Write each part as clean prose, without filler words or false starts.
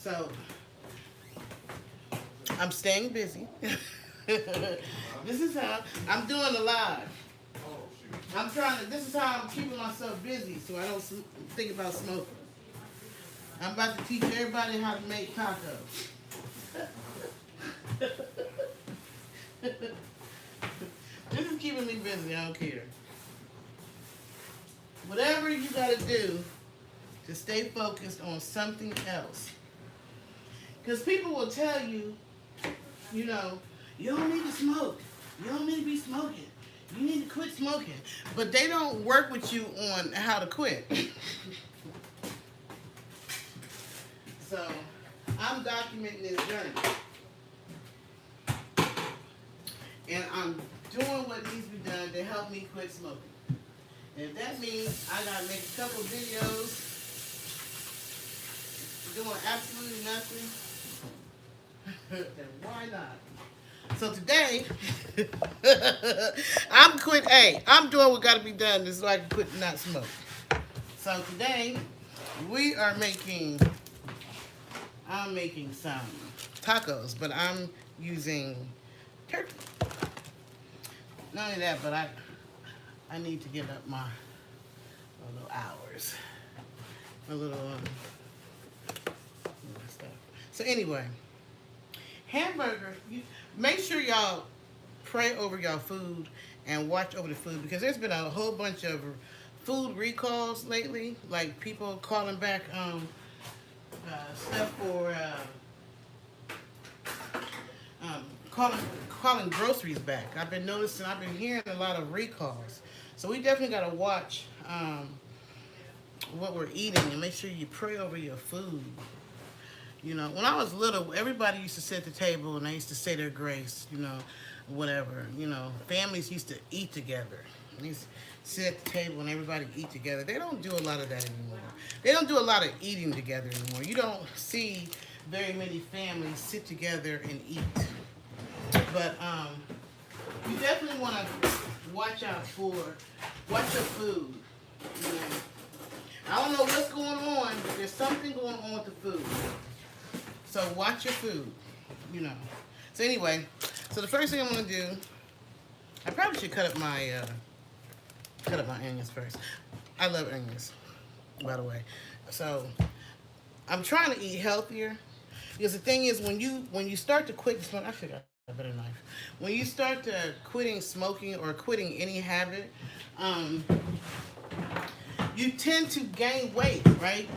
So I'm staying busy. This is how I'm doing a live. I'm trying to. This is how I'm keeping myself busy, so I don't think about smoking. I'm about to teach everybody how to make tacos. This is keeping me busy. I don't care. Whatever you got to do to stay focused on something else. Because people will tell you, you know, you don't need to smoke. You don't need to be smoking. You need to quit smoking. But they don't work with you on how to quit. So, I'm documenting this journey. And I'm doing what needs to be done to help me quit smoking. And if that means I gotta make a couple videos doing absolutely nothing, then why not? So today, I'm doing what gotta be done so I can quit and not smoke. So today, I'm making some tacos, but I'm using turkey. Not only that, but I need to get up my little hours, my little stuff. So anyway, hamburger. Make sure y'all pray over y'all food and watch over the food, because there's been a whole bunch of food recalls lately, like people calling back stuff for calling groceries back. I've been hearing a lot of recalls. So we definitely got to watch what we're eating and make sure you pray over your food. You know, when I was little, everybody used to sit at the table and they used to say their grace, you know, whatever. You know, families used to eat together. They used to sit at the table and everybody eat together. They don't do a lot of that anymore. They don't do a lot of eating together anymore. You don't see very many families sit together and eat. But you definitely want to watch your food. You know, I don't know what's going on, but there's something going on with the food. So watch your food, you know. So anyway, so the first thing I'm gonna do, I probably should cut up my onions first. I love onions, by the way. So I'm trying to eat healthier, because the thing is, when you start to quit smoking, I should have a better knife. When you start to quitting smoking or quitting any habit, you tend to gain weight, right?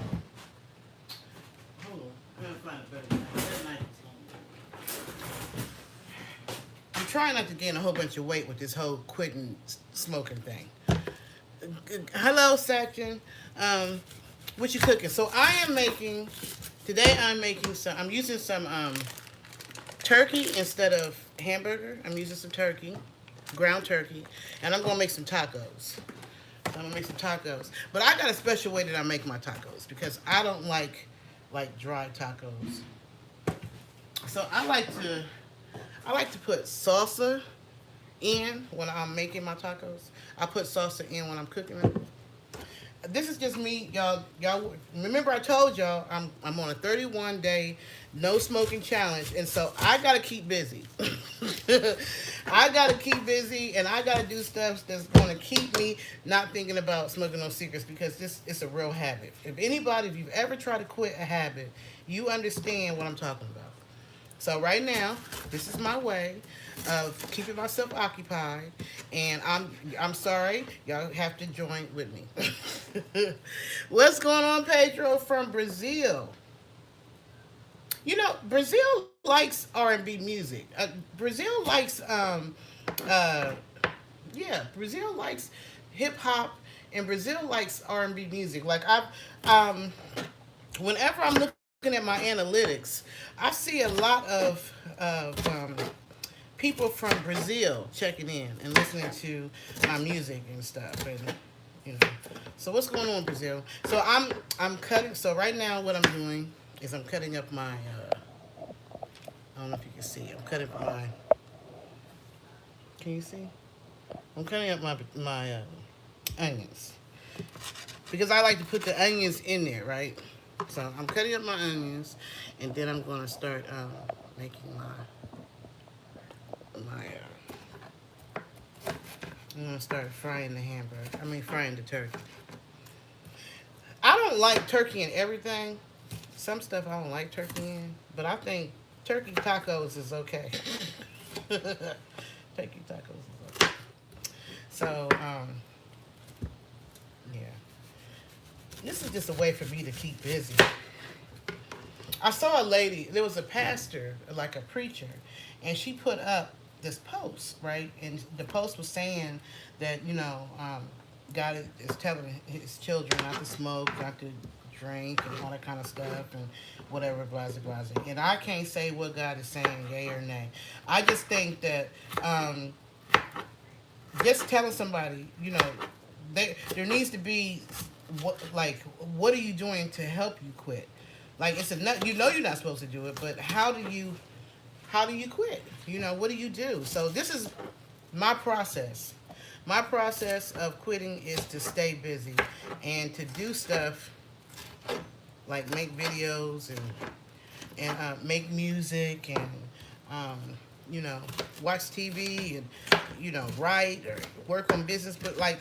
Hold on, I'm gonna find a better knife. That knife is you try not to gain a whole bunch of weight with this whole quitting smoking thing. Hello, Sachin. What you cooking? So I'm using some turkey instead of hamburger. I'm using some turkey, ground turkey, and I'm gonna make some tacos. I'm gonna make some tacos, but I got a special way that I make my tacos, because I don't like dry tacos. So I like to put salsa in when I'm making my tacos. I put salsa in when I'm cooking them. This is just me, y'all. Y'all remember I told y'all I'm on a 31-day no smoking challenge, and so I gotta keep busy. I gotta keep busy, and I gotta do stuff that's gonna keep me not thinking about smoking no cigarettes, because this is a real habit. If you've ever tried to quit a habit, you understand what I'm talking about. So right now, this is my way of keeping myself occupied, and I'm sorry, y'all have to join with me. What's going on, Pedro from Brazil? You know, Brazil likes R&B music. Brazil likes Brazil likes hip hop, and Brazil likes R&B music. Like whenever I'm looking at my analytics, I see a lot of people from Brazil checking in and listening to my music and stuff, and you know. So what's going on, Brazil? So I'm cutting. So right now, what I'm doing is I'm cutting up my. I don't know if you can see. I'm cutting up my. Can you see? I'm cutting up my onions, because I like to put the onions in there, right? So I'm cutting up my onions, And then I'm going to start making my I'm going to start frying the hamburger. I mean, frying the turkey. I don't like turkey in everything. Some stuff I don't like turkey in, but I think turkey tacos is okay. Turkey tacos is okay. So, yeah. This is just a way for me to keep busy. I saw a lady, there was a pastor, like a preacher, and she put up this post, right? And the post was saying that, God is telling his children not to smoke, not to drink, and all that kind of stuff, and whatever, blah, blah, blah. And I can't say what God is saying, yay or nay. I just think that just telling somebody, there needs to be, what are you doing to help you quit? Like it's a you're not supposed to do it, but how do you quit? What do you do? So this is my process. My process of quitting is to stay busy and to do stuff like make videos and make music and watch TV and write or work on business. But like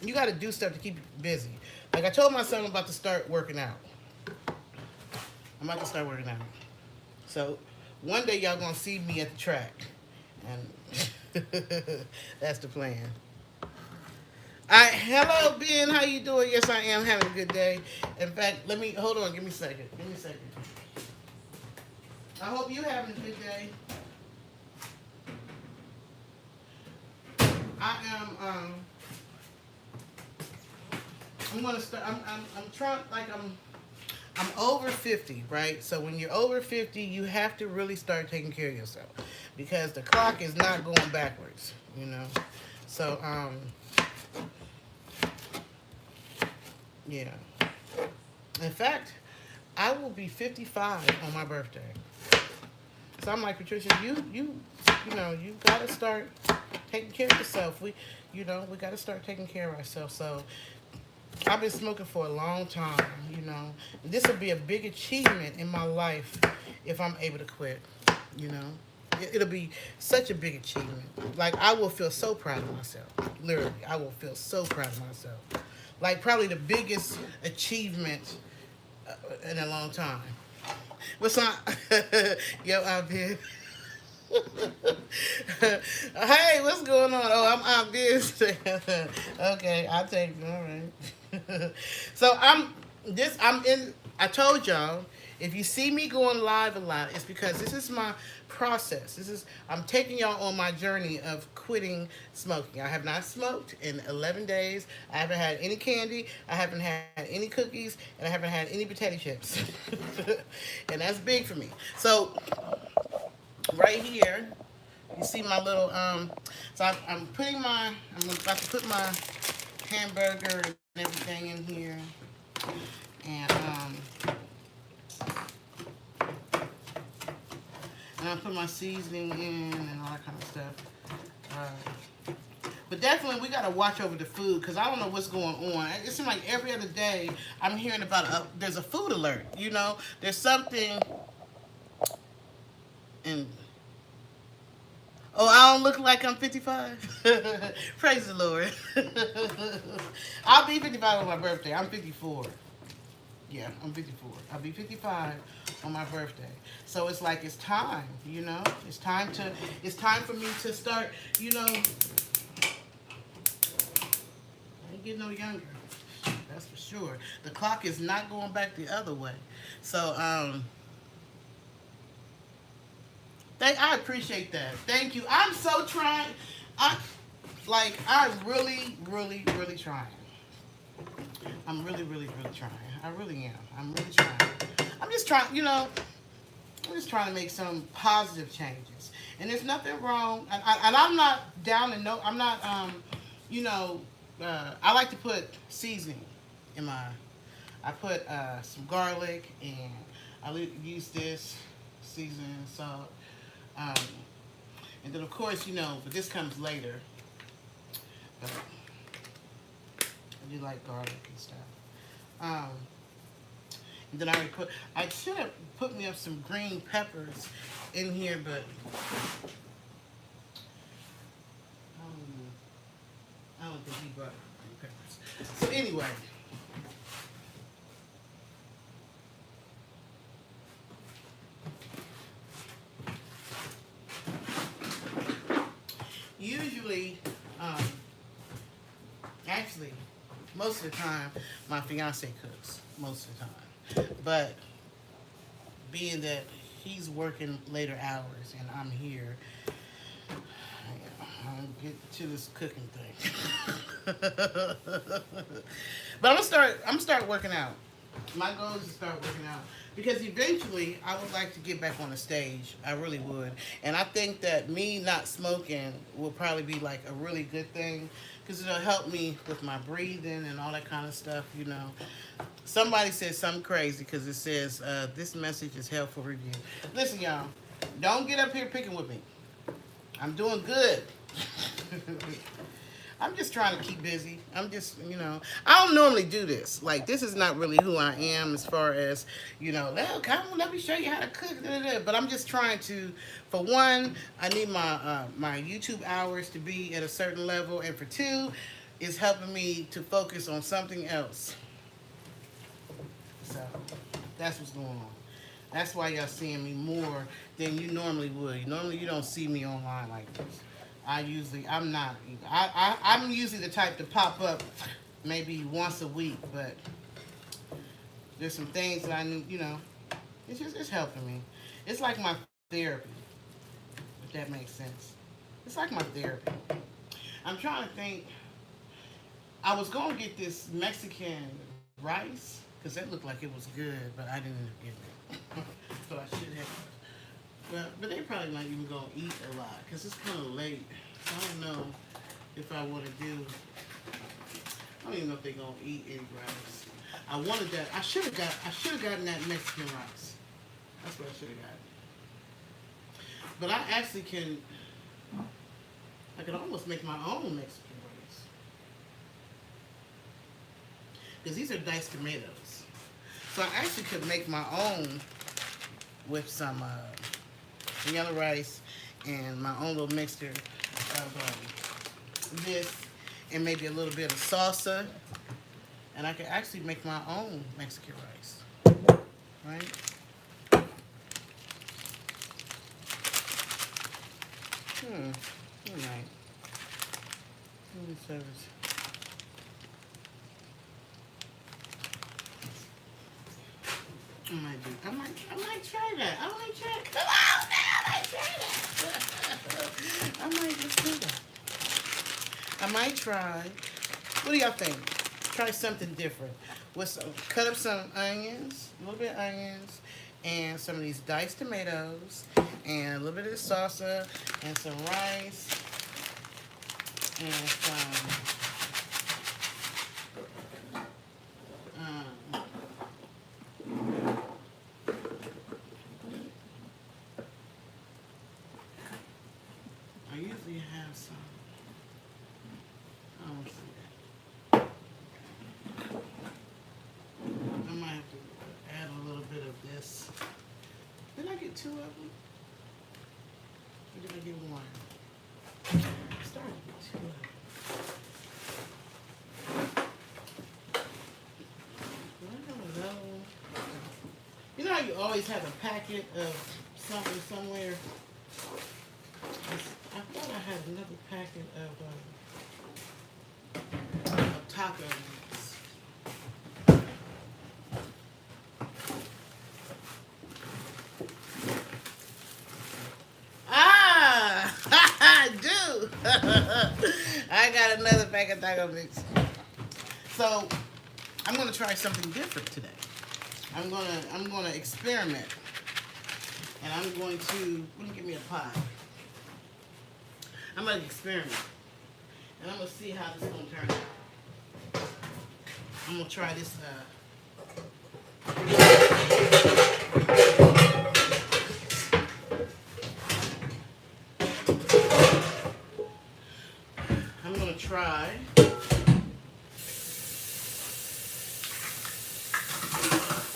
you got to do stuff to keep you busy. Like I told my son, I'm about to start working out. I'm about to start working out. So one day y'all gonna see me at the track, and that's the plan. Hello Ben, how you doing? Yes, I am having a good day. In fact, hold on. Give me a second. I hope you having a good day. I am. I'm gonna start. I'm trying. I'm over 50, right? So when you're over 50, you have to really start taking care of yourself because the clock is not going backwards, So, yeah. In fact, I will be 55 on my birthday. So I'm like, Patricia, you gotta start taking care of yourself. We gotta start taking care of ourselves. So I've been smoking for a long time, This will be a big achievement in my life if I'm able to quit, It'll be such a big achievement. Like, I will feel so proud of myself. Literally, I will feel so proud of myself. Like, probably the biggest achievement in a long time. What's up? Yo, I'm here. Hey, what's going on? Oh, I'm busy. Okay, I'll take it. All right. So I told y'all, if you see me going live a lot, it's because this is my process. I'm taking y'all on my journey of quitting smoking. I have not smoked in 11 days. I haven't had any candy. I haven't had any cookies, and I haven't had any potato chips. And that's big for me. So right here, you see my little so I'm about to put my hamburger and everything in here, and I'll put my seasoning in and all that kind of stuff. But definitely we gotta watch over the food because I don't know what's going on. It seems like every other day I'm hearing about there's a food alert. There's something. And oh, I don't look like I'm 55. Praise the Lord. I'll be 55 on my birthday. I'm 54. Yeah, I'm 54. I'll be 55 on my birthday. So it's like it's time, It's time for me to start, I ain't getting no younger. That's for sure. The clock is not going back the other way. So I appreciate that. Thank you. I'm so trying. I'm really, really, really trying. I'm really, really, really trying. I really am. I'm really trying. I'm just trying, I'm just trying to make some positive changes. And there's nothing wrong. And I'm not down and no, I'm not, I like to put seasoning in my, I put some garlic and I use this seasoning, salt. And then of course, but this comes later. But I do like garlic and stuff. Then I should have put me up some green peppers in here, but I don't think he brought green peppers. So anyway. Usually, actually, most of the time, my fiance cooks. Most of the time. But being that he's working later hours and I'm here, I'll get to this cooking thing. But I'm gonna start working out. My goal is to start working out because eventually I would like to get back on the stage. I really would, and I think that me not smoking will probably be like a really good thing because it'll help me with my breathing and all that kind of stuff. You know, somebody said something crazy because it says this message is helpful review. Listen, y'all, don't get up here picking with me. I'm doing good. I'm just trying to keep busy. I'm just, I don't normally do this. Like, this is not really who I am as far as, come on, let me show you how to cook. But I'm just trying to, for one, I need my YouTube hours to be at a certain level. And for two, it's helping me to focus on something else. So, that's what's going on. That's why y'all seeing me more than you normally would. Normally, you don't see me online like this. I'm not. I'm usually the type to pop up maybe once a week, but there's some things that I need, it's helping me. It's like my therapy, if that makes sense. It's like my therapy. I'm trying to think. I was going to get this Mexican rice, because that looked like it was good, but I didn't end up getting it. So I should have. But they probably not even going to eat a lot because it's kind of late. So I don't know if I want to do. I don't even know if they're going to eat any rice. I wanted that. I should have gotten that Mexican rice. That's what I should have gotten. But I actually I could almost make my own Mexican rice. Because these are diced tomatoes. So I actually could make my own with some yellow rice and my own little mixture of this and maybe a little bit of salsa, and I could actually make my own Mexican rice, right? All right. Service. I might try that. I might try. Come on, man, I might try that. I might just do that. I might try. What do y'all think? Try something different. Cut up some onions, a little bit of onions, and some of these diced tomatoes, and a little bit of salsa, and some rice, and some. I usually have some. I don't see that. I might have to add a little bit of this. Did I get two of them? Or did I get one? I started with two of them. You know how you always have a packet of something somewhere? I thought I had another packet of taco mix. Ah! I do! I got another packet of taco mix. So, I'm going to try something different today. I'm gonna experiment, and I'm going to give me a pie. I'm gonna experiment, and I'm gonna see how this is gonna turn out. I'm gonna try this. I'm gonna try.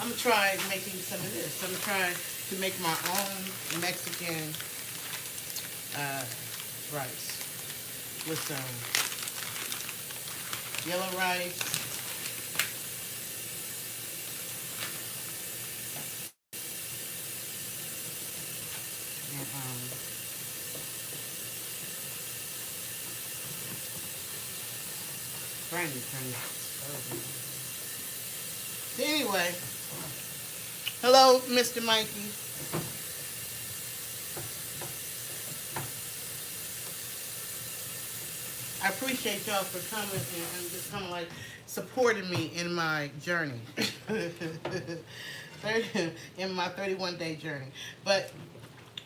I'm gonna try making some of this. I'm gonna try to make my own Mexican uh, rice with some yellow rice, and trying to turn this. So anyway, hello, Mr. Mikey. I appreciate y'all for coming and just kind of like supporting me in my journey, in my 31-day journey. But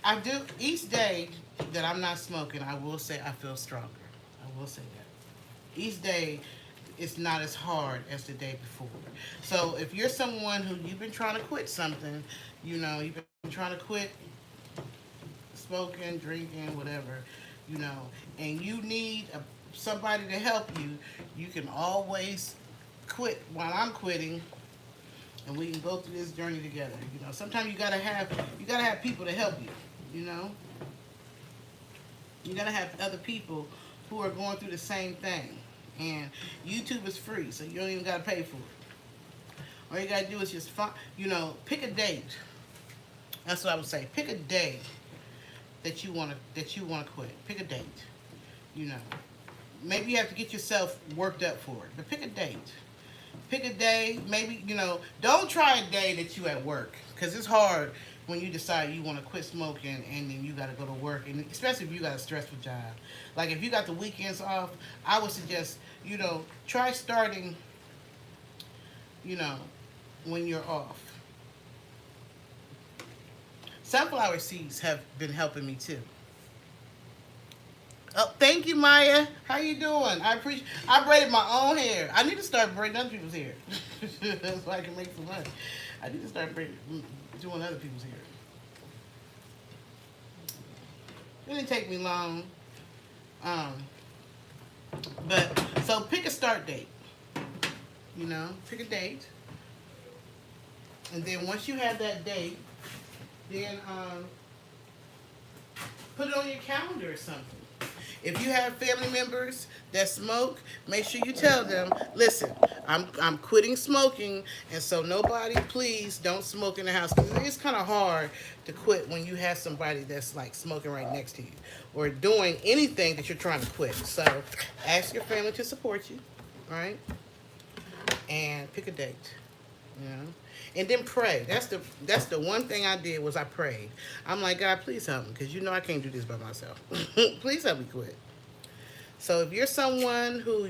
I do, each day that I'm not smoking, I will say I feel stronger. I will say that. Each day it's not as hard as the day before. So if you're someone who you've been trying to quit something, you've been trying to quit smoking, drinking, whatever, and you need somebody to help you, you can always quit while I'm quitting, and we can go through this journey together. Sometimes you gotta have people to help you. You gotta have other people who are going through the same thing. And YouTube is free, so you don't even gotta pay for it. All you gotta do is just pick a date. That's what I would say. Pick a day that you wanna quit. Pick a date. Maybe you have to get yourself worked up for it, but pick a date. Pick a day. Maybe don't try a day that you at work, because it's hard when you decide you want to quit smoking and then you got to go to work, and especially if you got a stressful job. Like if you got the weekends off, I would suggest try starting when you're off. Sunflower seeds have been helping me too. Oh, thank you, Maya. How you doing? I braided my own hair. I need to start braiding other people's hair so I can make some money. I need to start doing other people's hair. It didn't take me long. But so pick a start date. Pick a date, and then once you have that date, then put it on your calendar or something. If you have family members that smoke, make sure you tell them, listen, I'm quitting smoking, and so nobody, please don't smoke in the house. Because it's kind of hard to quit when you have somebody that's like smoking right next to you or doing anything that you're trying to quit. So ask your family to support you, all right? And pick a date, and then pray. That's the one thing I did was I prayed. I'm like, God, please help me, because I can't do this by myself. Please help me quit. So if you're someone who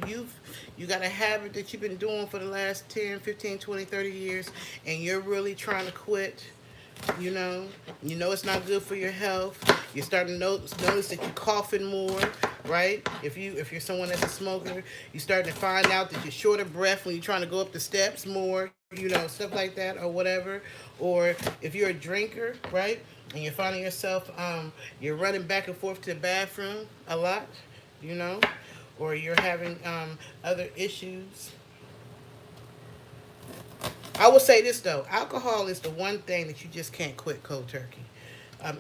you got a habit that you've been doing for the last 10, 15, 20, 30 years, and you're really trying to quit, it's not good for your health. You're starting to notice that you're coughing more, right? If you're someone that's a smoker, you're starting to find out that you're short of breath when you're trying to go up the steps more, stuff like that or whatever. Or if you're a drinker, right, and you're finding yourself, you're running back and forth to the bathroom a lot, or you're having other issues. I will say this though, alcohol is the one thing that you just can't quit cold turkey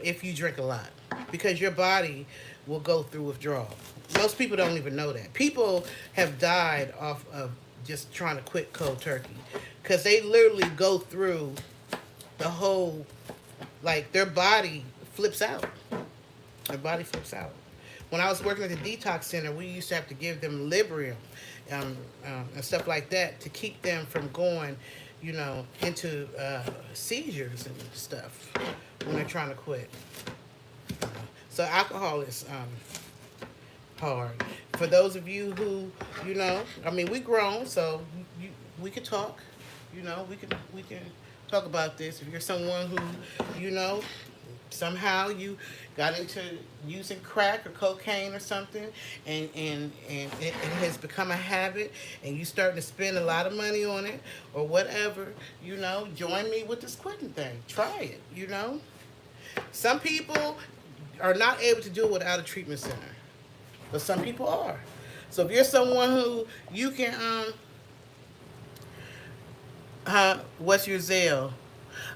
if you drink a lot, because your body will go through withdrawal. Most people don't even know that. People have died off of just trying to quit cold turkey because they literally go through the whole, like their body flips out. Their body flips out. When I was working at the detox center, we used to have to give them Librium and stuff like that to keep them from going, into seizures and stuff when they're trying to quit. So alcohol is hard. For those of you who, we grown, so we could talk. We can talk about this. If you're someone who, somehow you got into using crack or cocaine or something, and it has become a habit, and you starting to spend a lot of money on it or whatever, join me with this quitting thing. Try it, Some people are not able to do it without a treatment center, but some people are. So if you're someone who you can What's your Zelle?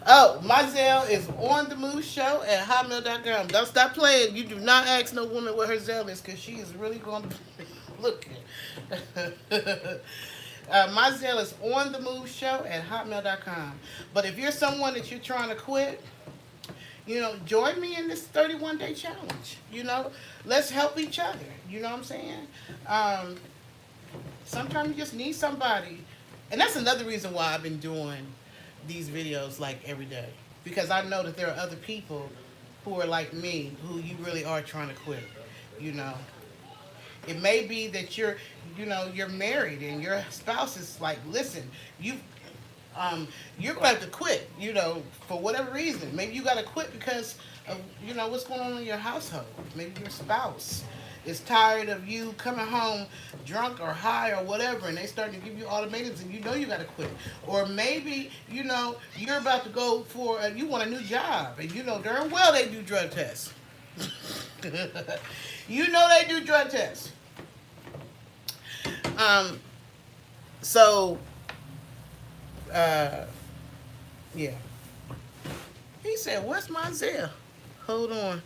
Oh, my Zelle is Onthemoveshow at hotmail.com. Don't stop playing. You do not ask no woman what her Zelle is because she is really going to look it. My Zelle is Onthemoveshow at hotmail.com. But if you're someone that you're trying to quit, join me in this 31-day challenge. Let's help each other. You know what I'm saying? Um, Sometimes you just need somebody. And that's another reason why I've been doing these videos like every day. Because I know that there are other people who are like me who you really are trying to quit. You know. It may be that you're married and your spouse is like, listen, you're going to have to quit, for whatever reason. Maybe you got to quit because of, what's going on in your household. Maybe your spouse is tired of you coming home drunk or high or whatever, and they start to give you ultimatums, and you got to quit. Or maybe, you're about to go for, you want a new job, and darn well they do drug tests. They do drug tests. Um, so, uh, yeah. He said, "What's my Zelle?" Hold on.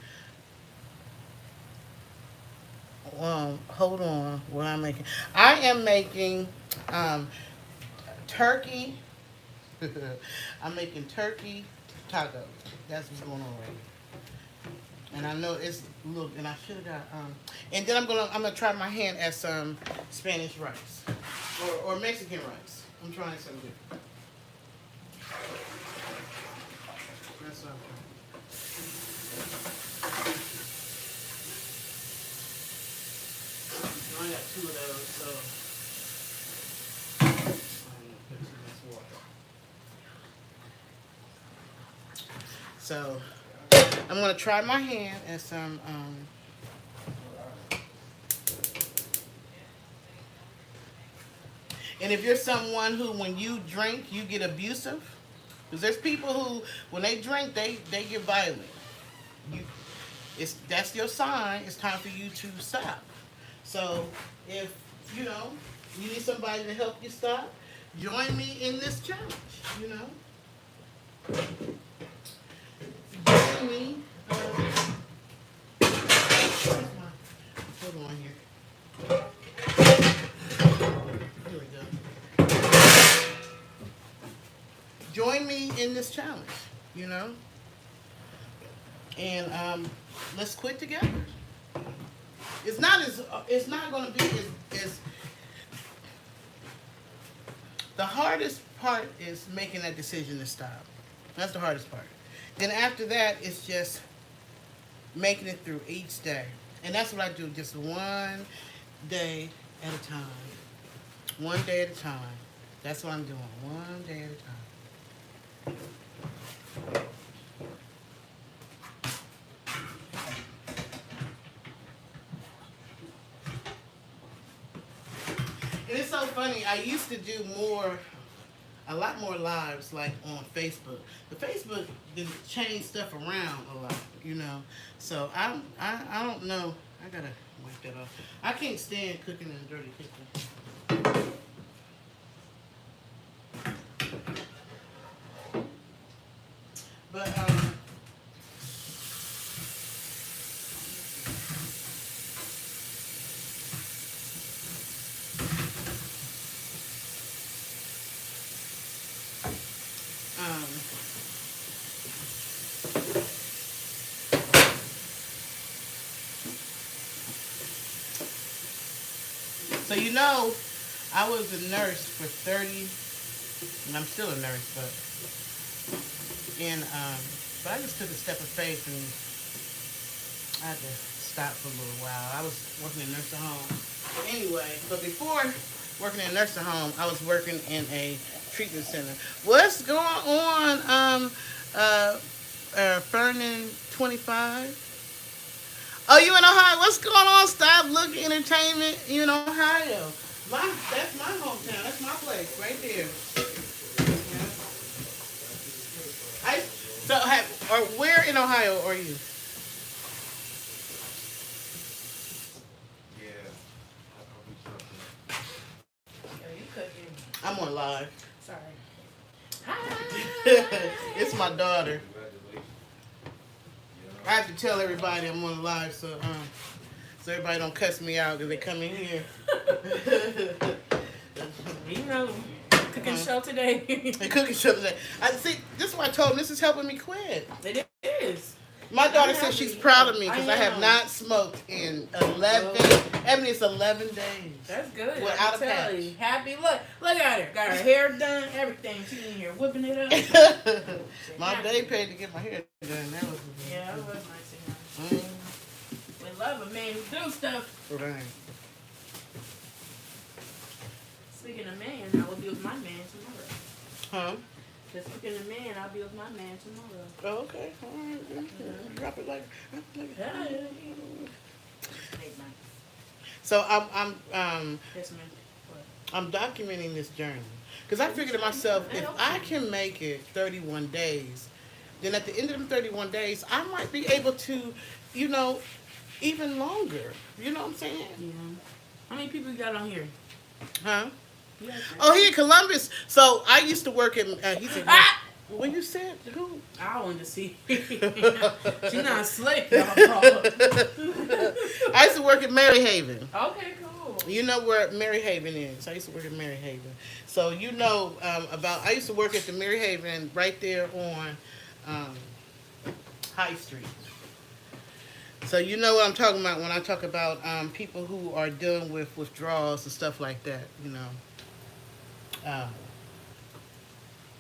Hold on. What I'm making? I am making turkey. I'm making turkey tacos. That's what's going on right now. And I know it's look. And I should have got. And then I'm gonna try my hand at some Spanish rice or Mexican rice. I'm trying something different. That's what I'm trying. I got two of those, so I'm gonna put too much water. So I'm gonna try my hand at some. And if you're someone who, when you drink, you get abusive, because there's people who, when they drink, they get violent. You, that's your sign. It's time for you to stop. So if you need somebody to help you stop, join me in this challenge. Join me. Hold on here. Here we go. Join me in this challenge. You know, and let's quit together. It's not going to be as the hardest part is making that decision to stop. That's the hardest part. Then after that, it's just making it through each day. And that's what I do, just one day at a time. One day at a time. That's what I'm doing, one day at a time. And it's so funny, I used to do a lot more lives like on Facebook. The Facebook didn't change stuff around a lot. So I don't know. I gotta wipe that off. I can't stand cooking in a dirty kitchen. But um so I was a nurse for 30, and I'm still a nurse, but I just took a step of faith and I had to stop for a little while. I was working in a nursing home. But anyway, before working in a nursing home, I was working in a treatment center. What's going on, Fernan 25? Oh, you in Ohio? What's going on? Stop Looking Entertainment. You in Ohio? That's my hometown. That's my place right there. Yeah. Or where in Ohio are you? Yeah, you cooking. I'm on live. Sorry. It's my daughter. I have to tell everybody I'm on live, so everybody don't cuss me out because they come in here. You know, cooking show today. The cooking show today. I see. This is what I told them. This is helping me quit. It is. My daughter says she's proud of me because I have not smoked in 11. I mean, it's 11 days. That's good. Without a patch. Happy. Look at her. Got her hair done. Everything. She's in here whipping it up. My day paid to get my hair done. That was yeah, it was nice of him. We love a man who do stuff. Right. Speaking of man, I will be with my man tomorrow. Huh? Speaking of man, I'll be with my man tomorrow. Oh, okay. All right. Drop it like. So Yes, ma'am. I'm documenting this journey because I figured to myself, if I can make it 31 days, then at the end of them 31 days, I might be able to, even longer. You know what I'm saying? Yeah. How many people you got on here? Huh? Oh, he in Columbus. So I used to work in. He said, "When you said who?" I wanted to see. She's not slick, y'all. I used to work at Mary Haven. Okay, cool. You know where Mary Haven is? I used to work at Mary Haven. So I used to work at the Mary Haven right there on High Street. So you know what I'm talking about when I talk about people who are dealing with withdrawals and stuff like that.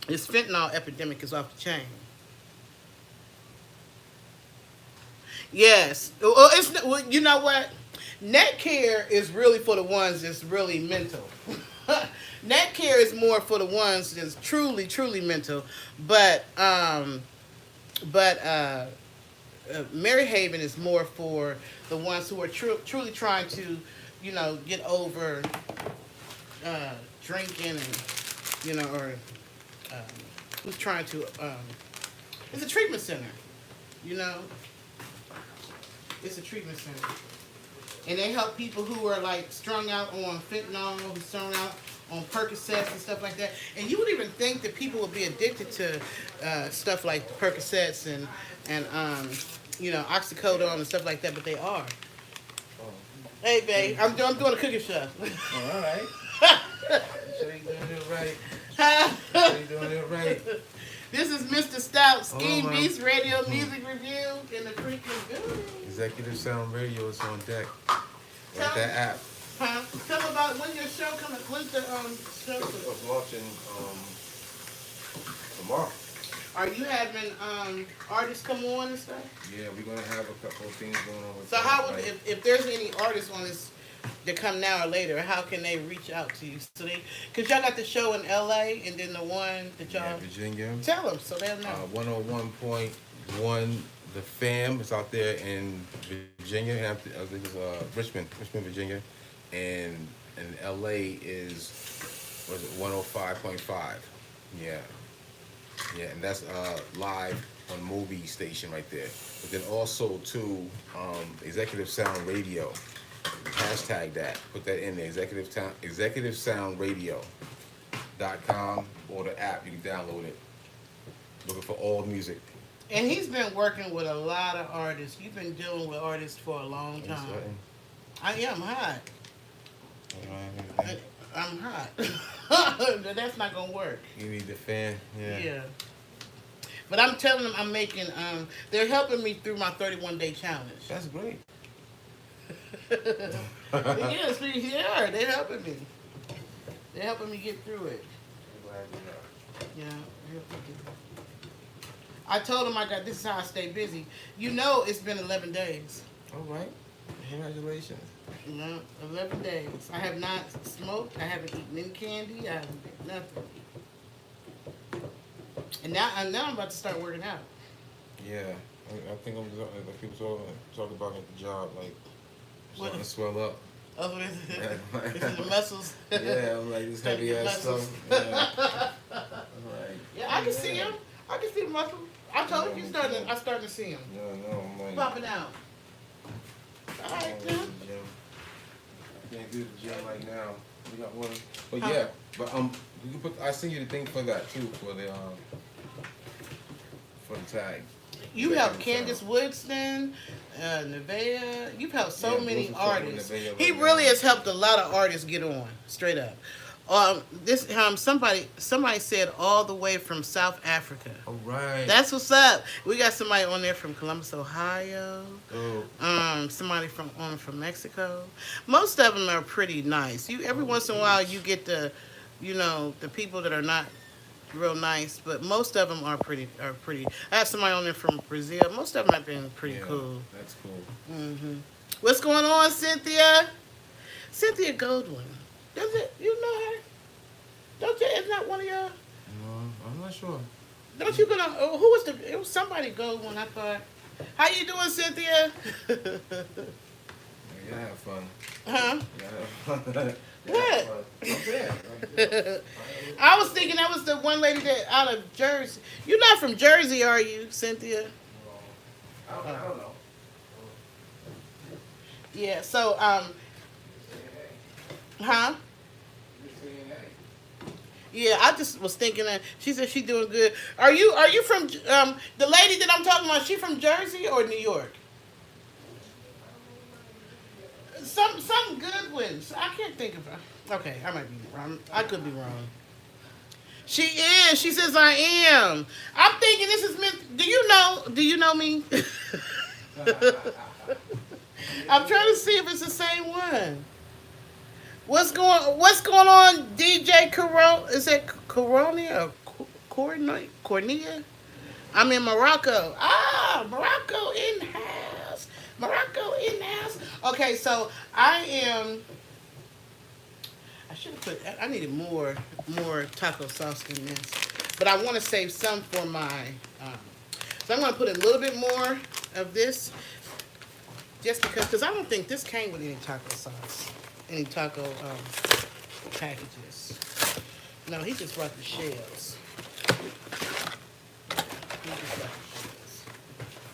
This fentanyl epidemic is off the chain. Yes. Well, you know what? Net care is really for the ones that's really mental. Net care is more for the ones that's truly, truly mental. But Mary Haven is more for the ones who are truly trying to, get over drinking and, or who's trying to. It's a treatment center, It's a treatment center, and they help people who are like strung out on fentanyl, who's strung out on Percocets and stuff like that. And you would even think that people would be addicted to stuff like Percocets and oxycodone and stuff like that, but they are. Hey, babe, I'm doing a cooking show. All right. Sure you doing it right. Sure you doing it right. This is Mr. Stout, Scheme Beats Radio Music Review in the freaking building. Executive Sound Radio is on deck. Like that app. Huh? Tell me about when your show coming. When's the show? It's launching tomorrow. Are you having artists come on and stuff? Yeah, we're gonna have a couple of things going on with So how would if there's any artists on this that come now or later, how can they reach out to you? So because y'all got the show in LA and then the one that y'all Virginia. Tell them so they'll know. 101.1 The Fam is out there in Virginia. I think it's Richmond, Virginia, and LA is 105.5. Yeah, and that's live on Moby station right there. But then also too, Executive Sound Radio. Hashtag that. Put that in there. ExecutiveSoundRadio.com or the app. You can download it. Looking for all music. And he's been working with a lot of artists. You've been dealing with artists for a long time. I'm hot. I'm hot. That's not gonna work. You need the fan. Yeah. But I'm telling them I'm making. They're helping me through my 31-day challenge. That's great. Yes, they're helping me. They're helping me get through it. Yeah. I told them this is how I stay busy. It's been 11 days. All right. Congratulations. 11 days. I have not smoked. I haven't eaten any candy. I haven't eaten nothing. And now I'm about to start working out. Yeah. I think people talk about it at the job, like starting to swell up. Oh, is it the muscles? Yeah, I'm like this heavy ass stuff. Yeah, I can see him. I can see the muscles. I told him I'm starting to see him. No, I'm like popping out. All right, Jim. Can't do the gym right now. We got one. But yeah, But you can put. I send you the thing for that too for the tag. You helped Candace Woodston, Nevaeh. You've helped so Yeah, many Bruce is fucking with artists. Nevaeh He right really now. has helped a lot of artists get on, straight up. This somebody said all the way from South Africa. All right. That's what's up. We got somebody on there from Columbus, Ohio. Oh, Somebody from Mexico. Most of them are pretty nice. You every once in a while you get the people that are not real nice, but most of them are pretty. I have somebody on there from Brazil. Most of them have been pretty yeah, cool. that's cool. What's going on, Cynthia? Cynthia Goldwyn. Does it? You know her? Don't you? Isn't that one of y'all? No, I'm not sure. Don't you gonna? Oh, who was the? It was somebody Goldwyn. I thought. How you doing, Cynthia? Yeah, have fun. Huh? Yeah, have fun. Yeah, What? have fun. I'm there. I was thinking that was the one lady that out of Jersey. You're not from Jersey, are you, Cynthia? I don't know. Yeah. So, huh? Yeah, I just was thinking that she said she's doing good. Are you from the lady that I'm talking about? She from Jersey or New York? Some good ones. I can't think of her. Okay, I might be wrong. I could be wrong. She is. She says I am. I'm thinking this is Miss. Do you know? Do you know me? I'm trying to see if it's the same one. What's going on, DJ Coro? Is it Coronia or Cornia? I'm in Morocco. Ah, Morocco in house. Morocco in house. Okay, so I am. I should have put. I needed more taco sauce than this, but I want to save some for my. So I'm going to put a little bit more of this, just because I don't think this came with any taco sauce, any taco packages. No, he just brought the shells.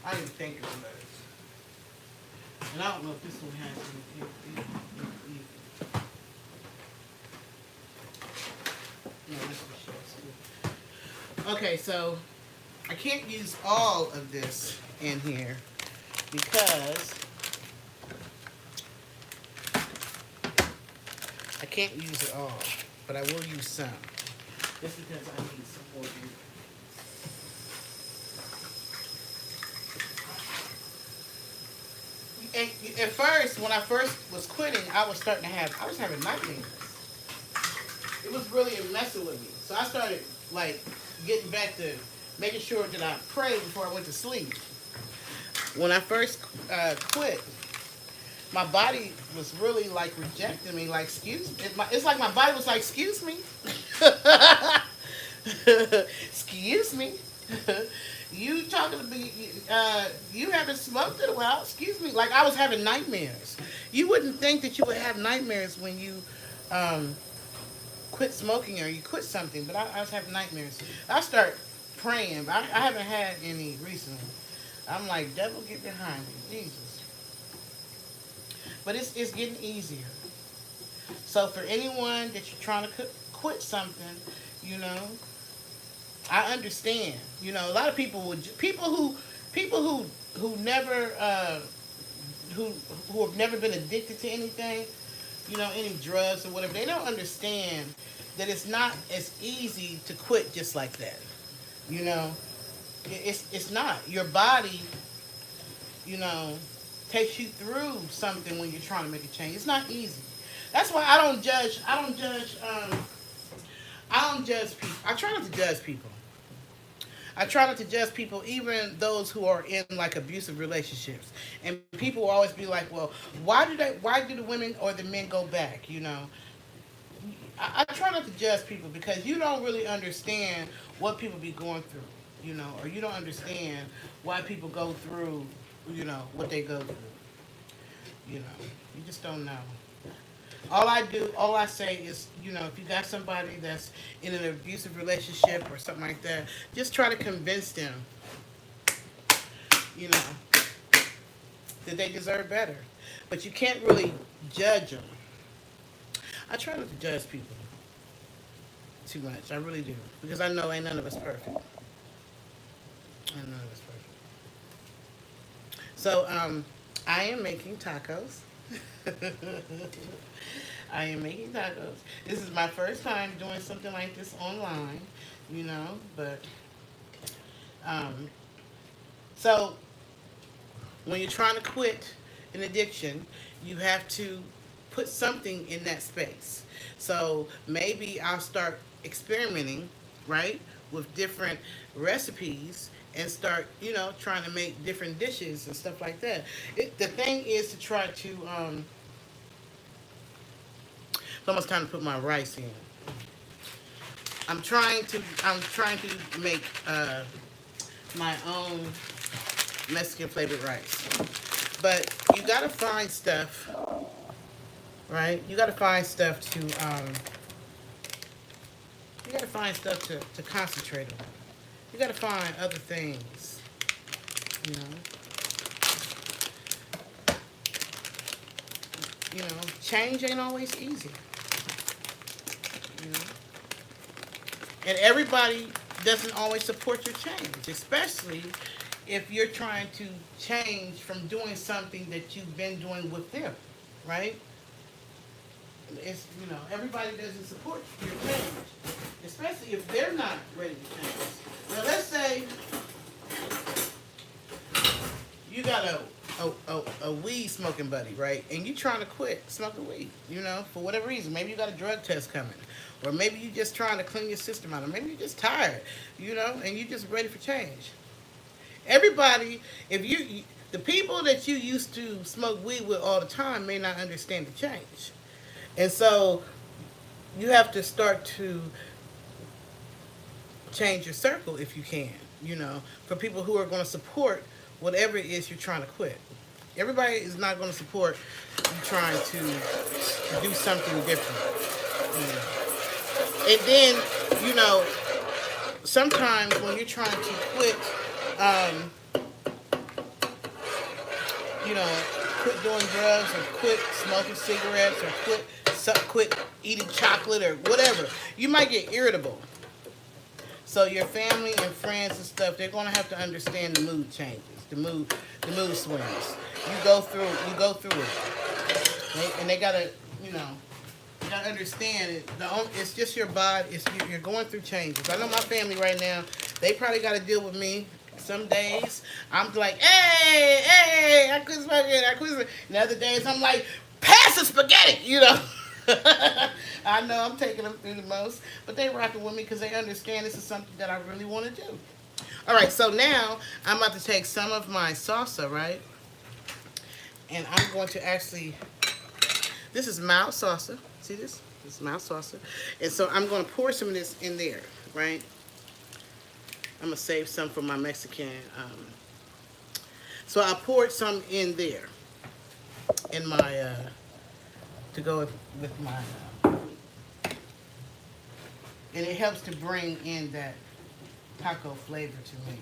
I didn't think of those. And I don't know if this one has any. No, this one shells too. Okay, so I can't use all of this in here because I can't use it all, but I will use some. Just because I need some more. And at first, when I first was quitting, I was having nightmares. It was really messing with me. So I started like getting back to making sure that I prayed before I went to sleep. When I first quit, my body was really like rejecting me. Like, excuse me. It's like my body was like, excuse me. Excuse me. You talking to me? You haven't smoked in a while. Excuse me. Like I was having nightmares. You wouldn't think that you would have nightmares when you quit smoking or you quit something, but I was having nightmares. I start praying, but I haven't had any recently. I'm like, devil, get behind me, Jesus. But it's getting easier. So for anyone that you're trying to quit something, you know, I understand. You know, a lot of people who never who have never been addicted to anything, you know, any drugs or whatever, they don't understand that it's not as easy to quit just like that. You know, it's not. Your body, you know, takes you through something when you're trying to make a change. It's not easy. That's why I don't judge. I don't judge people. I try not to judge people. I try not to judge people, even those who are in like abusive relationships. And people will always be like, "Well, why do the women or the men go back?" You know, I try not to judge people because you don't really understand what people be going through. You know, or you don't understand why people go through, you know, what they go through. You know, you just don't know. All I say is, you know, if you got somebody that's in an abusive relationship or something like that, just try to convince them, you know, that they deserve better. But you can't really judge them. I try not to judge people. too much. I really do. Because I know ain't none of us perfect. Ain't none of us perfect. So, I am making tacos. I am making tacos. This is my first time doing something like this online, but um, so when you're trying to quit an addiction, you have to put something in that space. So maybe I'll start experimenting, right, with different recipes and start, trying to make different dishes and stuff like that. The thing is to try to, it's almost time to put my rice in. I'm trying to make my own Mexican flavored rice. But you gotta find stuff, right? You gotta find stuff to concentrate on. You gotta find other things, you know. Change ain't always easy, you know. And everybody doesn't always support your change, especially if you're trying to change from doing something that you've been doing with them, right? It's, everybody doesn't support your change, especially if they're not ready to change. Now, let's say you got a weed smoking buddy, right? And you trying to quit smoking weed, for whatever reason. Maybe you got a drug test coming. Or maybe you just trying to clean your system out. Or maybe you're just tired, and you're just ready for change. Everybody, the people that you used to smoke weed with all the time may not understand the change. And so you have to start to change your circle if you can, for people who are going to support whatever it is you're trying to quit. Everybody is not going to support you trying to do something different. And then, sometimes when you're trying to quit, quit doing drugs or quit smoking cigarettes or quit eating chocolate or whatever, you might get irritable. So your family and friends and stuff, they're going to have to understand the mood changes, the mood swings. You go through it, and they gotta, you gotta understand it. It's just your body. You're going through changes. I know my family right now. They probably got to deal with me. Some days I'm like, hey, I quit smoking. And other days I'm like, pass the spaghetti, I know I'm taking them through the most, but they rocking with me because they understand this is something that I really want to do. All right, so now I'm about to take some of my salsa, right? And I'm going to actually, this is mild salsa. See this? This is mild salsa. And so I'm going to pour some of this in there, right? I'm going to save some for my Mexican. So I poured some in there in my, to go with my, and it helps to bring in that taco flavor to me.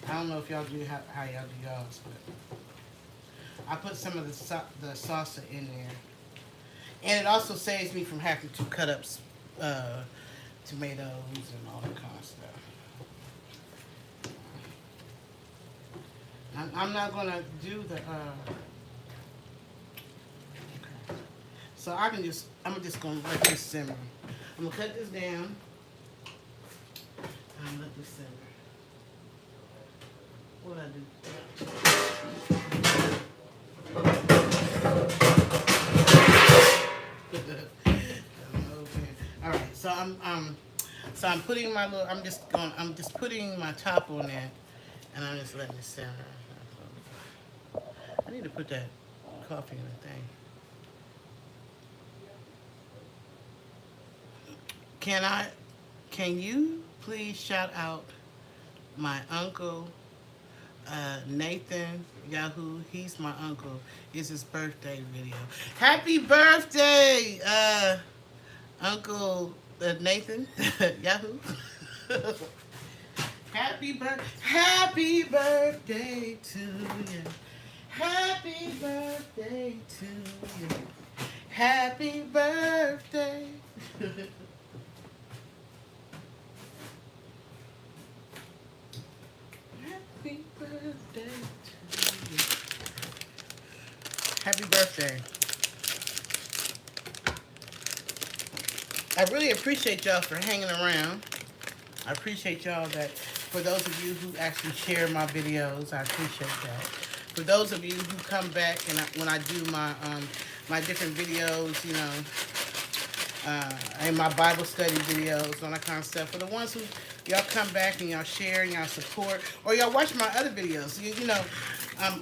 I don't know if y'all do how y'all do y'all's, but I put some of the salsa in there. And it also saves me from having to cut up tomatoes and all that kind of stuff. I'm not going to do the... okay. So I'm just going to let this simmer. I'm going to cut this down. And let this simmer. What I do? All right, so I'm putting my little. I'm just putting my top on that, and I'm just letting it simmer. I need to put that coffee in the thing. Can you please shout out my uncle Nathan Yahoo? He's my uncle. It's his birthday video. Happy birthday, Uncle Nathan Yahoo. Happy birthday to you. Happy birthday to you. Happy birthday. birthday to you. Happy birthday. I really appreciate y'all for hanging around. I appreciate y'all that, for those of you who actually share my videos, I appreciate that. For those of you who come back and when I do my different videos, you know, and my Bible study videos, all that kind of stuff. For the ones who y'all come back and y'all share and y'all support, or y'all watch my other videos, you know,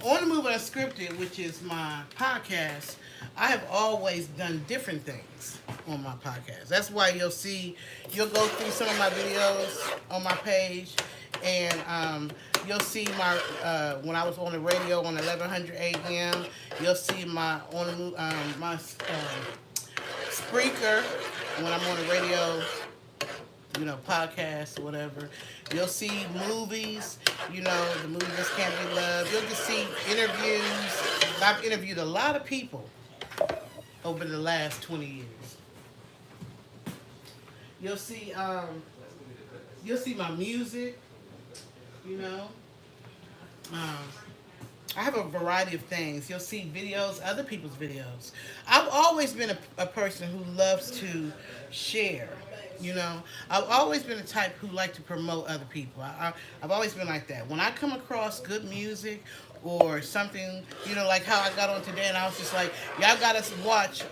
On the Move Unscripted, which is my podcast, I have always done different things on my podcast. That's why you'll go through some of my videos on my page, and you'll see my when I was on the radio on 1100 a.m. You'll see my on the move my Spreaker when I'm on the radio, you know, podcast or whatever. You'll see movies, you know, the movie This Can't Be Loved. You'll just see interviews. I've interviewed a lot of people over the last 20 years. You'll see my music, you know. I have a variety of things. You'll see videos, other people's videos. I've always been a person who loves to share, you know. I've always been the type who like to promote other people. I've always been like that. When I come across good music or something, you know, like how I got on today and I was just like, y'all got us watch,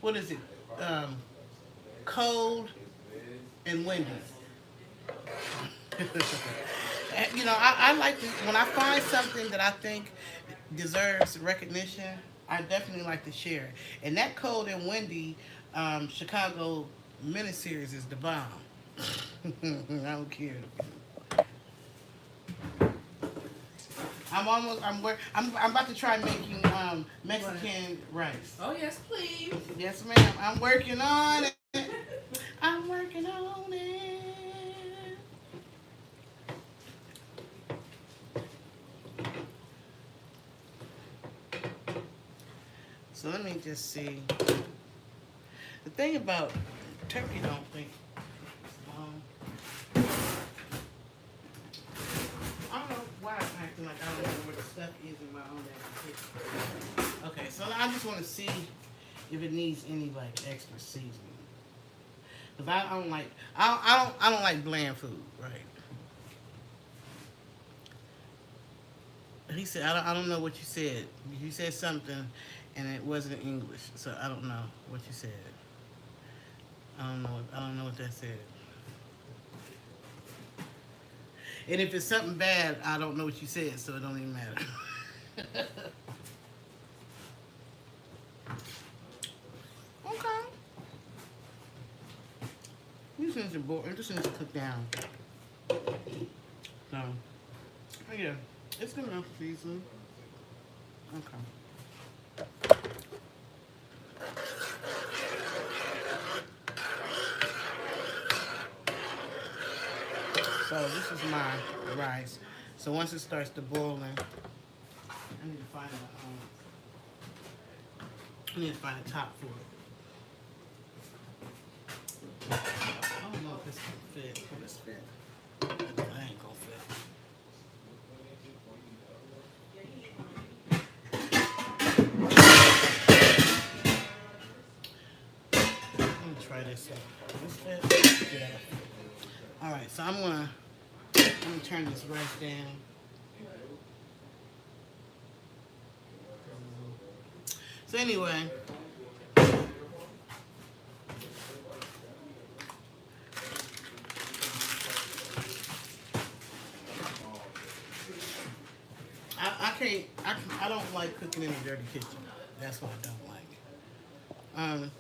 what is it? Cold and Windy. You know, I like to, when I find something that I think deserves recognition, I definitely like to share it. And that Cold and Windy Chicago miniseries is the bomb. I don't care. I'm about to try making Mexican rice. Oh, yes, please. Yes, ma'am. I'm working on it. I'm working on it. So let me just see. The thing about turkey, don't think. I don't know why I'm acting like I don't know where the stuff is in my own kitchen. Okay, so I just want to see if it needs any like extra seasoning. Cause I don't like bland food, right? He said, I don't know what you said. You said something, and it wasn't English, so I don't know what you said. I don't know what that said. And if it's something bad, I don't know what you said, so it don't even matter. Okay. This needs to boil. This needs to cook down. So, yeah, it's good enough seasoning. Okay. So this is my rice. So once it starts to boiling, I need to find a top for it. I don't know if this can fit. Will this fit? I ain't gonna fit. Let me try this out. This fit? Yeah. All right, so I'm gonna turn this rice down. So anyway, I don't like cooking in a dirty kitchen. That's what I don't like.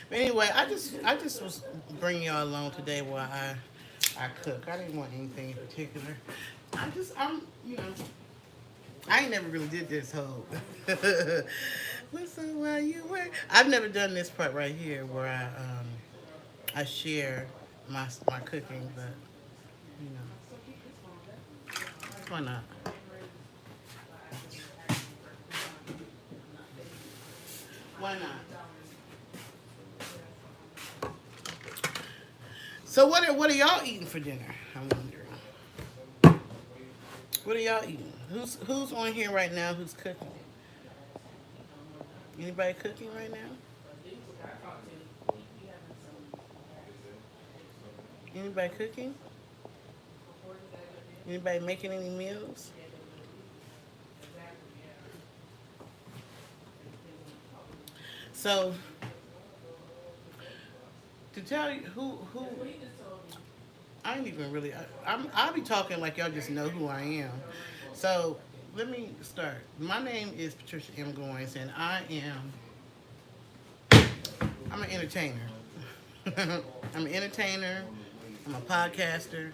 But anyway, I just was bringing y'all along today while I cook. I didn't want anything in particular. You know, I ain't never really did this whole listen while you work. I've never done this part right here where I share my cooking, but you know, why not? Why not? So what are y'all eating for dinner? I'm wondering. What are y'all eating? Who's on here right now? Who's cooking? Anybody cooking right now? Anybody cooking? Anybody making any meals? So to tell you who I ain't even really. I'll be talking like y'all just know who I am. So let me start. My name is Patricia M. Goins, and I'm an entertainer. I'm an entertainer. I'm a podcaster.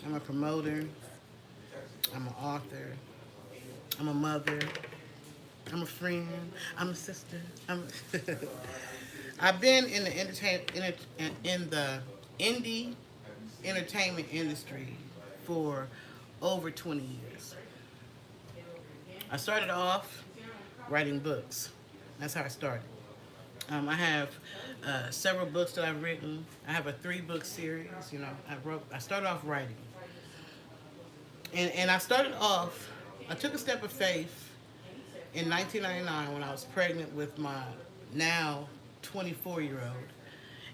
I'm a promoter. I'm an author. I'm a mother. I'm a friend. I'm a sister. I've been in the in the indie entertainment industry for over 20 years. I started off writing books. That's how I started. I have several books that I've written. I have a 3-book series. You know, I started off writing, and I started off. I took a step of faith in 1999 when I was pregnant with my now 24-year-old,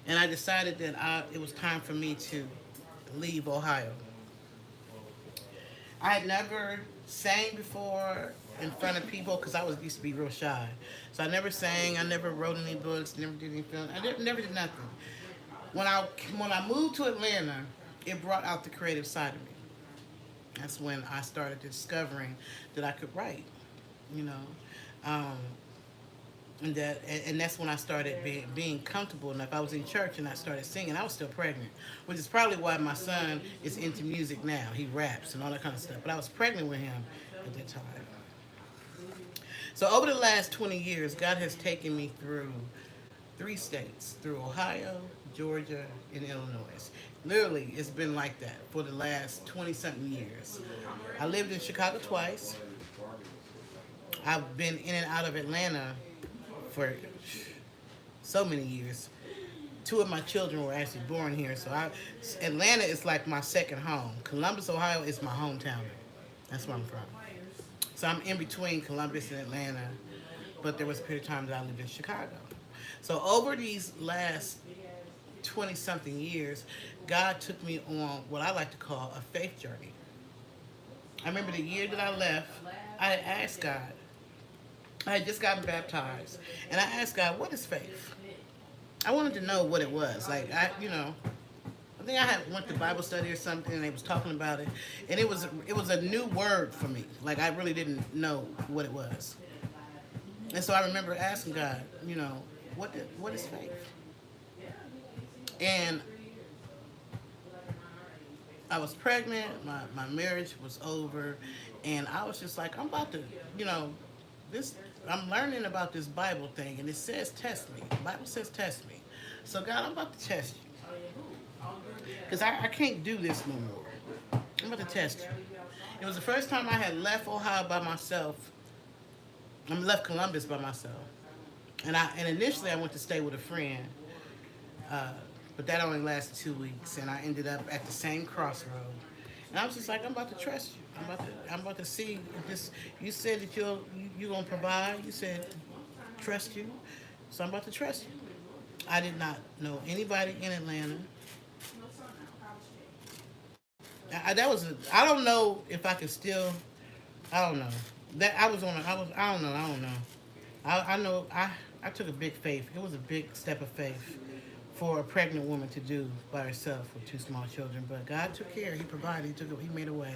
and I decided that it was time for me to leave Ohio. I had never sang before in front of people because used to be real shy. So I never sang. I never wrote any books. Never did any film. Never did nothing. When I moved to Atlanta, it brought out the creative side of me. That's when I started discovering that I could write. You know, um, and that's when I started being comfortable enough. I was in church and I started singing. I was still pregnant, which is probably why my son is into music now. He raps and all that kind of stuff. But I was pregnant with him at that time. So over the last 20 years, God has taken me through 3 states, through Ohio, Georgia, and Illinois. Literally, it's been like that for the last 20-something years. I lived in Chicago twice. I've been in and out of Atlanta for so many years. 2 of my children were actually born here, so Atlanta is like my second home. Columbus, Ohio is my hometown. That's where I'm from. So I'm in between Columbus and Atlanta, but there was a period of time that I lived in Chicago. So over these last 20-something years, God took me on what I like to call a faith journey. I remember the year that I left, I had asked God. I had just gotten baptized, and I asked God, "What is faith?" I wanted to know what it was. Like I think I had went to Bible study or something, and they was talking about it, and it was a new word for me. Like I really didn't know what it was, and so I remember asking God, what is faith? And I was pregnant. My marriage was over, and I was just like, I'm about to, this. I'm learning about this Bible thing, and it says test me. The Bible says test me. So God, I'm about to test you. Because I can't do this no more. I'm about to test you. It was the first time I had left Ohio by myself. I left Columbus by myself. And initially I went to stay with a friend. But that only lasted 2 weeks. And I ended up at the same crossroad. And I was just like, I'm about to trust you. I'm about to see if this. You said that you're gonna provide. You said trust you, so I'm about to trust you. I did not know anybody in Atlanta. I don't know if I could still. I don't know. That I was on. I don't know. I know. I took a big faith. It was a big step of faith for a pregnant woman to do by herself with 2 small children. But God took care. He provided. He made a way.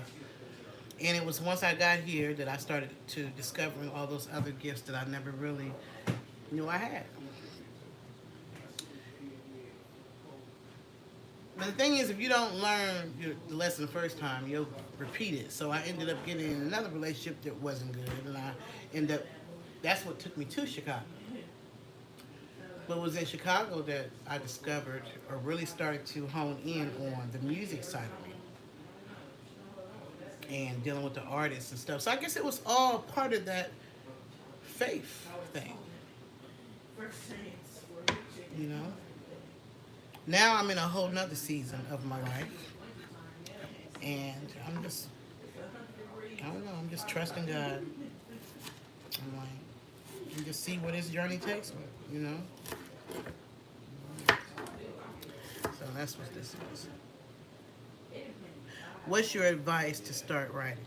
And it was once I got here that I started to discovering all those other gifts that I never really knew I had. But the thing is, if you don't learn the lesson the first time, you'll repeat it. So I ended up getting in another relationship that wasn't good, and I ended up. That's what took me to Chicago. But it was in Chicago that I discovered, or really started to hone in on the music side of me, and dealing with the artists and stuff. So I guess it was all part of that faith thing, you know. Now I'm in a whole nother season of my life, and I don't know, I'm just trusting God. I'm like, and just see where this journey takes me, you know? So that's what this is. What's your advice to start writing?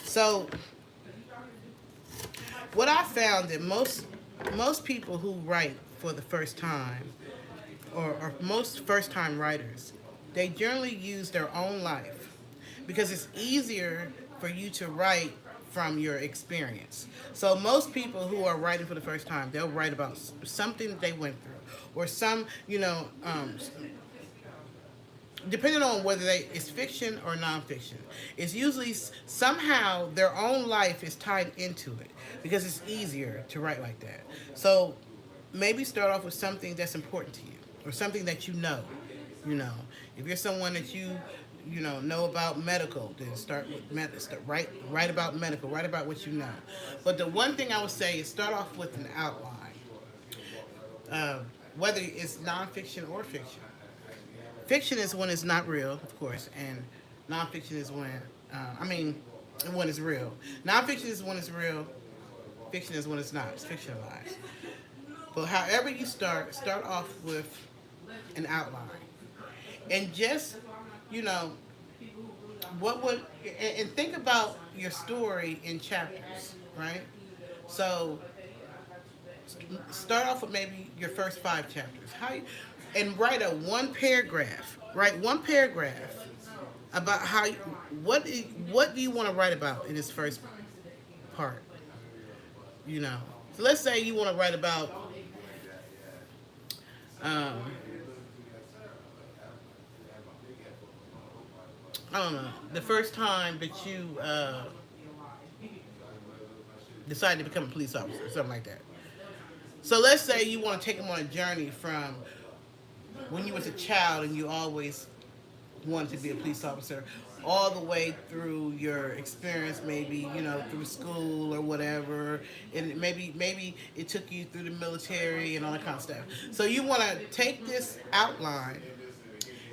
So, what I found that most people who write for the first time, or most first time writers, they generally use their own life because it's easier for you to write from your experience. So most people who are writing for the first time, they'll write about something that they went through, or some, depending on whether it's fiction or nonfiction. It's usually somehow their own life is tied into it because it's easier to write like that. So maybe start off with something that's important to you or something that you know. You know, if you're someone that know about medical, then start with write about medical, write about what you know. But the one thing I would say is start off with an outline, whether it's nonfiction or fiction. Fiction is when it's not real, of course, and nonfiction is when, when it's real. Nonfiction is when it's real. Fiction is when it's not. It's fictionalized. But however you start off with an outline, and just, you know, what would, and think about your story in chapters, right? So start off with maybe your first 5 chapters. And write one paragraph. Write one paragraph about what do you want to write about in this first part. You know, so let's say you want to write about I don't know, the first time that you decided to become a police officer or something like that. So let's say you want to take them on a journey from when you was a child and you always wanted to be a police officer, all the way through your experience, maybe, through school or whatever, and maybe it took you through the military and all that kind of stuff. So you want to take this outline,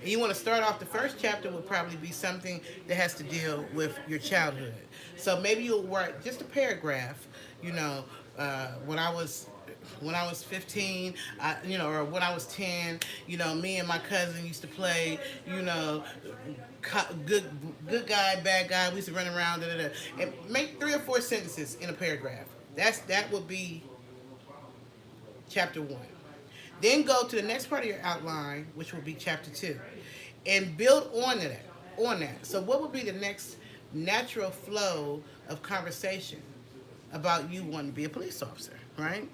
and you want to start off. The first chapter would probably be something that has to deal with your childhood. So maybe you'll write just a paragraph, when I was 15, or when I was 10, me and my cousin used to play, good guy, bad guy. We used to run around, and make 3 or 4 sentences in a paragraph. That would be chapter 1. Then go to the next part of your outline, which will be chapter 2, and build on that. So what would be the next natural flow of conversation about you wanting to be a police officer, right?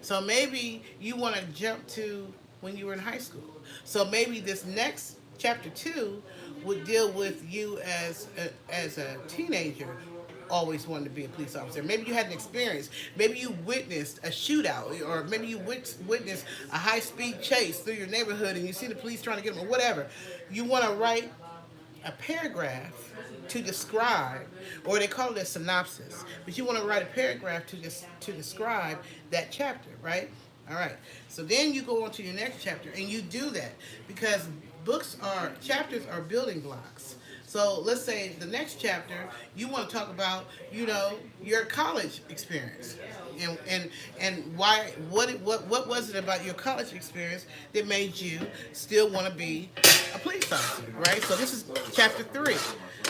So maybe you want to jump to when you were in high school. So maybe this next chapter 2 would deal with you as a teenager, always wanted to be a police officer. Maybe you had an experience. Maybe you witnessed a shootout, or maybe you witnessed a high-speed chase through your neighborhood and you see the police trying to get them, or whatever. You want to write a paragraph to describe, or they call it a synopsis, but you want to write a paragraph to describe that chapter, right? All right. So then you go on to your next chapter, and you do that because chapters are building blocks. So let's say the next chapter you want to talk about, your college experience, and why what was it about your college experience that made you still want to be a police officer, right? So this is chapter 3.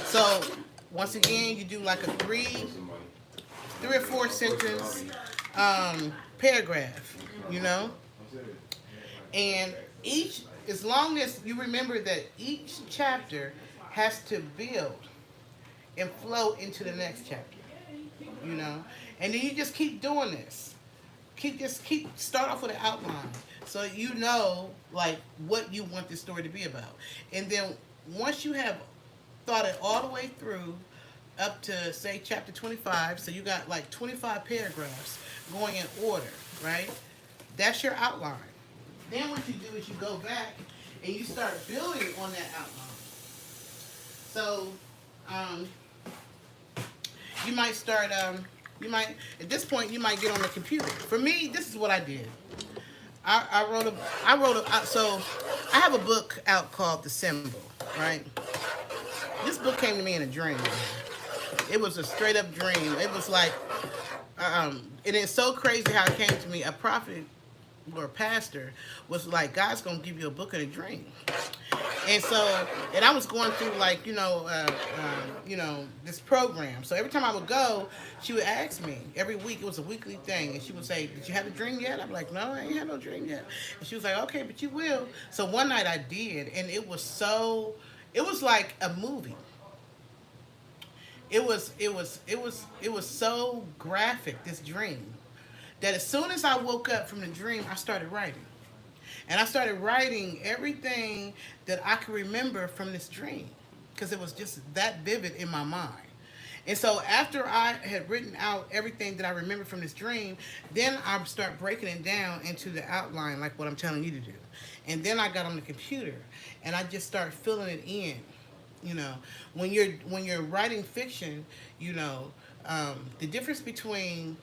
So once again, you do like a 3 or 4 sentence paragraph, and as long as you remember that each chapter has to build and flow into the next chapter, and then you just keep doing this. Start off with an outline so like what you want this story to be about, and then once you have thought it all the way through up to say chapter 25, so you got like 25 paragraphs going in order, right? That's your outline. Then what you do is you go back and you start building on that outline. So you might at this point you might get on the computer. For me, this is what I did. So I have a book out called The Symbol, right? This book came to me in a dream. It was a straight up dream. It was like, and it's so crazy how it came to me. A prophet or a pastor was like, God's gonna give you a book in a dream. And so, and I was going through like, this program. So every time I would go, she would ask me every week. It was a weekly thing, and she would say, "Did you have a dream yet?" I'm like, "No, I ain't had no dream yet." And she was like, "Okay, but you will." So one night I did, and it was like a movie. It was so graphic, this dream, that as soon as I woke up from the dream, I started writing. And I started writing everything that I could remember from this dream because it was just that vivid in my mind. And so after I had written out everything that I remember from this dream, then I start breaking it down into the outline like what I'm telling you to do. And then I got on the computer and I just start filling it in. You know, when you're writing fiction, the difference between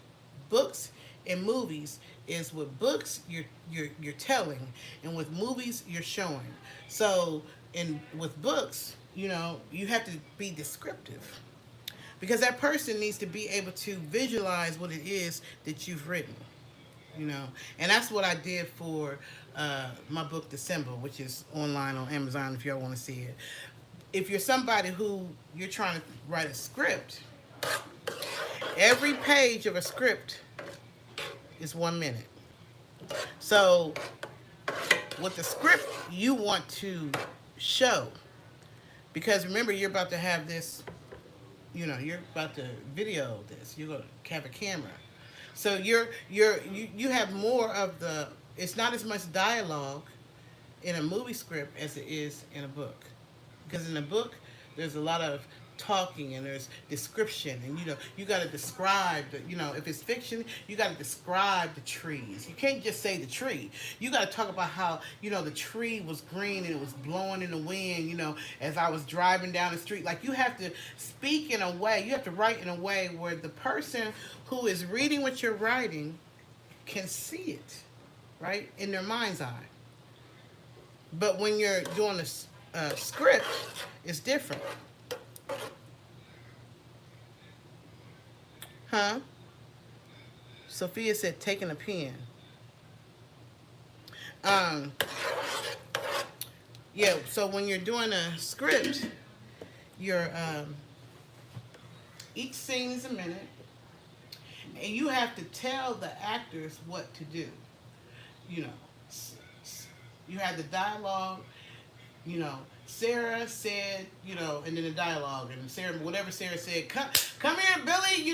books and movies is with books you're telling, and with movies you're showing. So with books, you have to be descriptive because that person needs to be able to visualize what it is that you've written. And that's what I did for my book, The Symbol, which is online on Amazon if y'all want to see it. If you're somebody who you're trying to write a script, every page of a script is 1 minute. So with the script you want to show, because remember you're about to have this, you're about to video this. You're gonna have a camera, so you have more of the. It's not as much dialogue in a movie script as it is in a book. Because in a book, there's a lot of talking and there's description, and you got to describe if it's fiction, you got to describe the trees. You can't just say the tree. You got to talk about how the tree was green and it was blowing in the wind, as I was driving down the street. Like, you have to speak in a way, you have to write in a way where the person who is reading what you're writing can see it, right, in their mind's eye. But when you're doing a script, it's different. Huh? Sophia said taking a pen. Yeah, so when you're doing a script, you're each scene is a minute, and you have to tell the actors what to do. You have the dialogue. Sarah said, and then the dialogue, and whatever Sarah said, come here, Billy,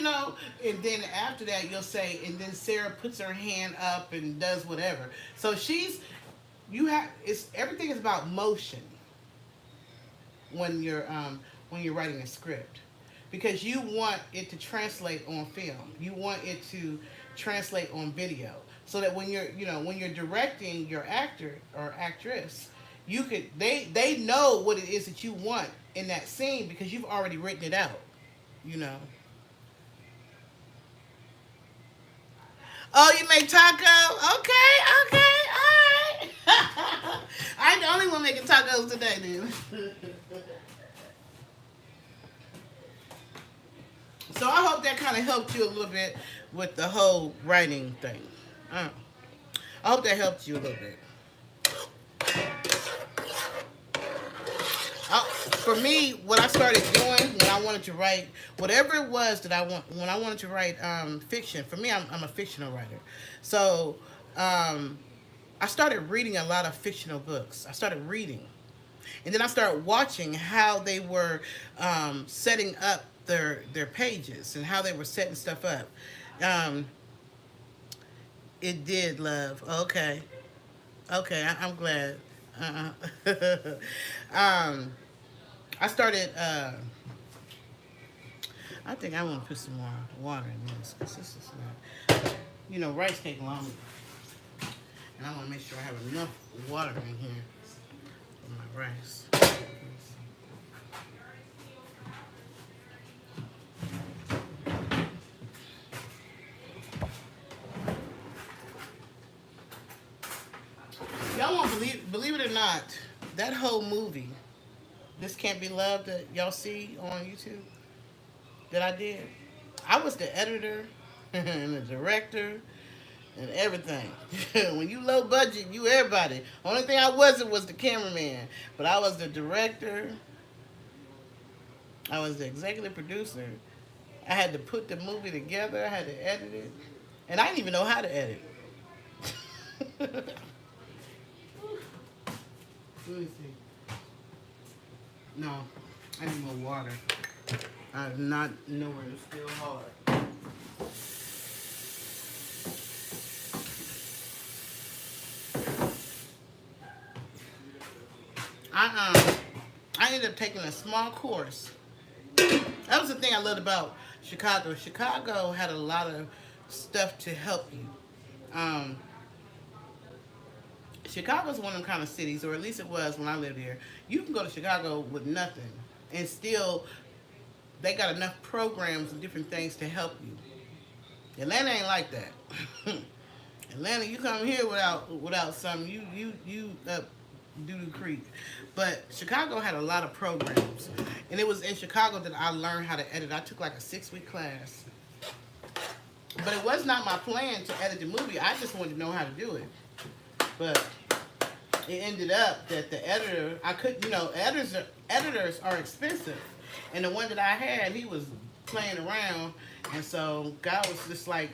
and then after that you'll say, and then Sarah puts her hand up and does whatever. So everything is about motion when you're writing a script, because you want it to translate on film. You want it to translate on video, so that when you're directing your actor or actress, they know what it is that you want in that scene because you've already written it out. Oh, you make tacos? Okay, all right. I ain't the only one making tacos today, dude. So I hope that kind of helped you a little bit with the whole writing thing. I hope that helped you a little bit. For me, what I started doing when I wanted to write, whatever it was that when I wanted to write fiction, for me, I'm a fictional writer. So I started reading a lot of fictional books. I started reading. And then I started watching how they were setting up their pages and how they were setting stuff up. It did, love. Okay, I'm glad. I started. I think I want to put some more water in this because this is not. Rice take long, and I want to make sure I have enough water in here for my rice. believe it or not, that whole movie, This Can't Be Love, that y'all see on YouTube, that I did, I was the editor and the director and everything. When you low budget, you everybody. Only thing I wasn't was the cameraman, but I was the director. I was the executive producer. I had to put the movie together. I had to edit it, and I didn't even know how to edit. Let me see. No, I need more water. I'm not nowhere. It's still hard. I ended up taking a small course. That was the thing I loved about Chicago. Chicago had a lot of stuff to help you. Chicago's one of them kind of cities, or at least it was when I lived here. You can go to Chicago with nothing, and still they got enough programs and different things to help you. Atlanta ain't like that. Atlanta, you come here without something, you up doo-doo creek. But Chicago had a lot of programs, and it was in Chicago that I learned how to edit. I took like a 6-week class, but it was not my plan to edit the movie. I just wanted to know how to do it. But it ended up that the editor, I couldn't, editors are expensive, and the one that I had, he was playing around, and so God was just like,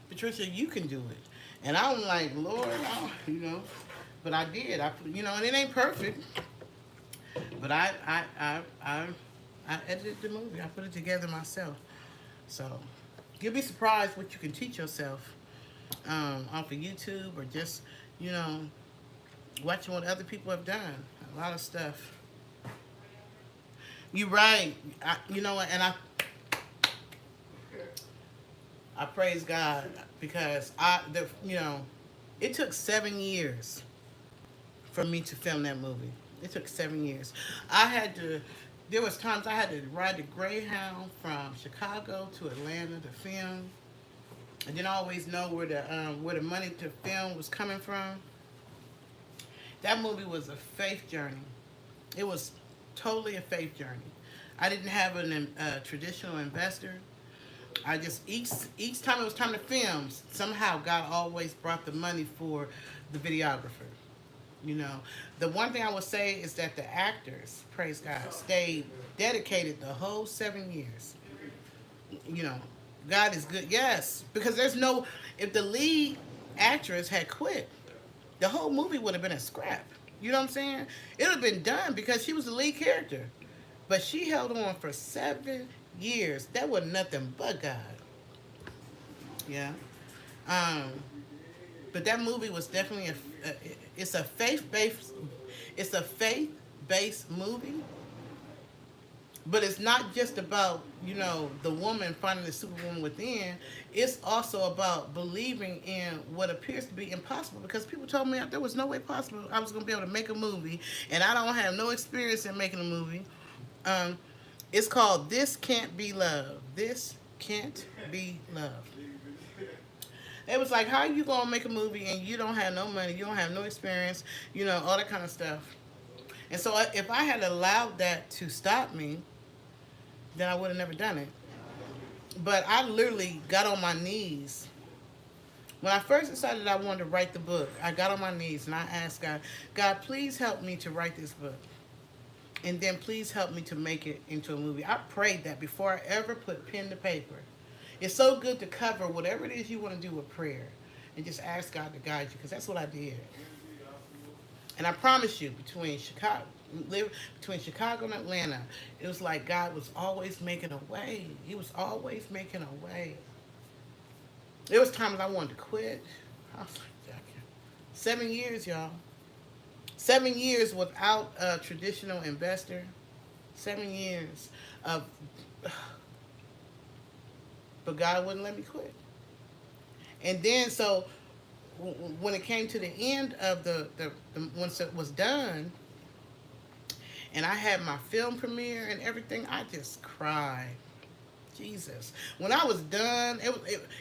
Patricia, you can do it. And I'm like, Lord, but I did. And it ain't perfect, but I edited the movie. I put it together myself. So you'll be surprised what you can teach yourself off of YouTube, or just watching what other people have done. A lot of stuff. You're right. And I praise God, because it took 7 years for me to film that movie. It took 7 years. There was times I had to ride the Greyhound from Chicago to Atlanta to film. I didn't always know where the money to film was coming from. That movie was a faith journey. It was totally a faith journey. I didn't have a traditional investor. I just, each time it was time to film, somehow God always brought the money for the videographer. The one thing I would say is that the actors, praise God, stayed dedicated the whole 7 years. God is good, yes, because if the lead actress had quit, the whole movie would have been a scrap. You know what I'm saying? It would have been done because she was the lead character. But she held on for 7 years. That was nothing but God. Yeah. But that movie was definitely it's a faith-based movie. But it's not just about, the woman finding the superwoman within. It's also about believing in what appears to be impossible. Because people told me there was no way possible I was going to be able to make a movie. And I don't have no experience in making a movie. It's called This Can't Be Love. This Can't Be Love. It was like, how are you going to make a movie and you don't have no money, you don't have no experience, all that kind of stuff. And so if I had allowed that to stop me, then I would have never done it. But I literally got on my knees. When I first decided I wanted to write the book, I got on my knees and I asked God, God, please help me to write this book. And then please help me to make it into a movie. I prayed that before I ever put pen to paper. It's so good to cover whatever it is you want to do with prayer and just ask God to guide you, because that's what I did. And I promise you, between Chicago and Atlanta, it was like God was always making a way. He was always making a way. There was times I wanted to quit. I was like, 7 years, y'all. 7 years without a traditional investor. 7 years of... But God wouldn't let me quit. And then, so when it came to the end of the once it was done, and I had my film premiere and everything, I just cried. Jesus. When I was done,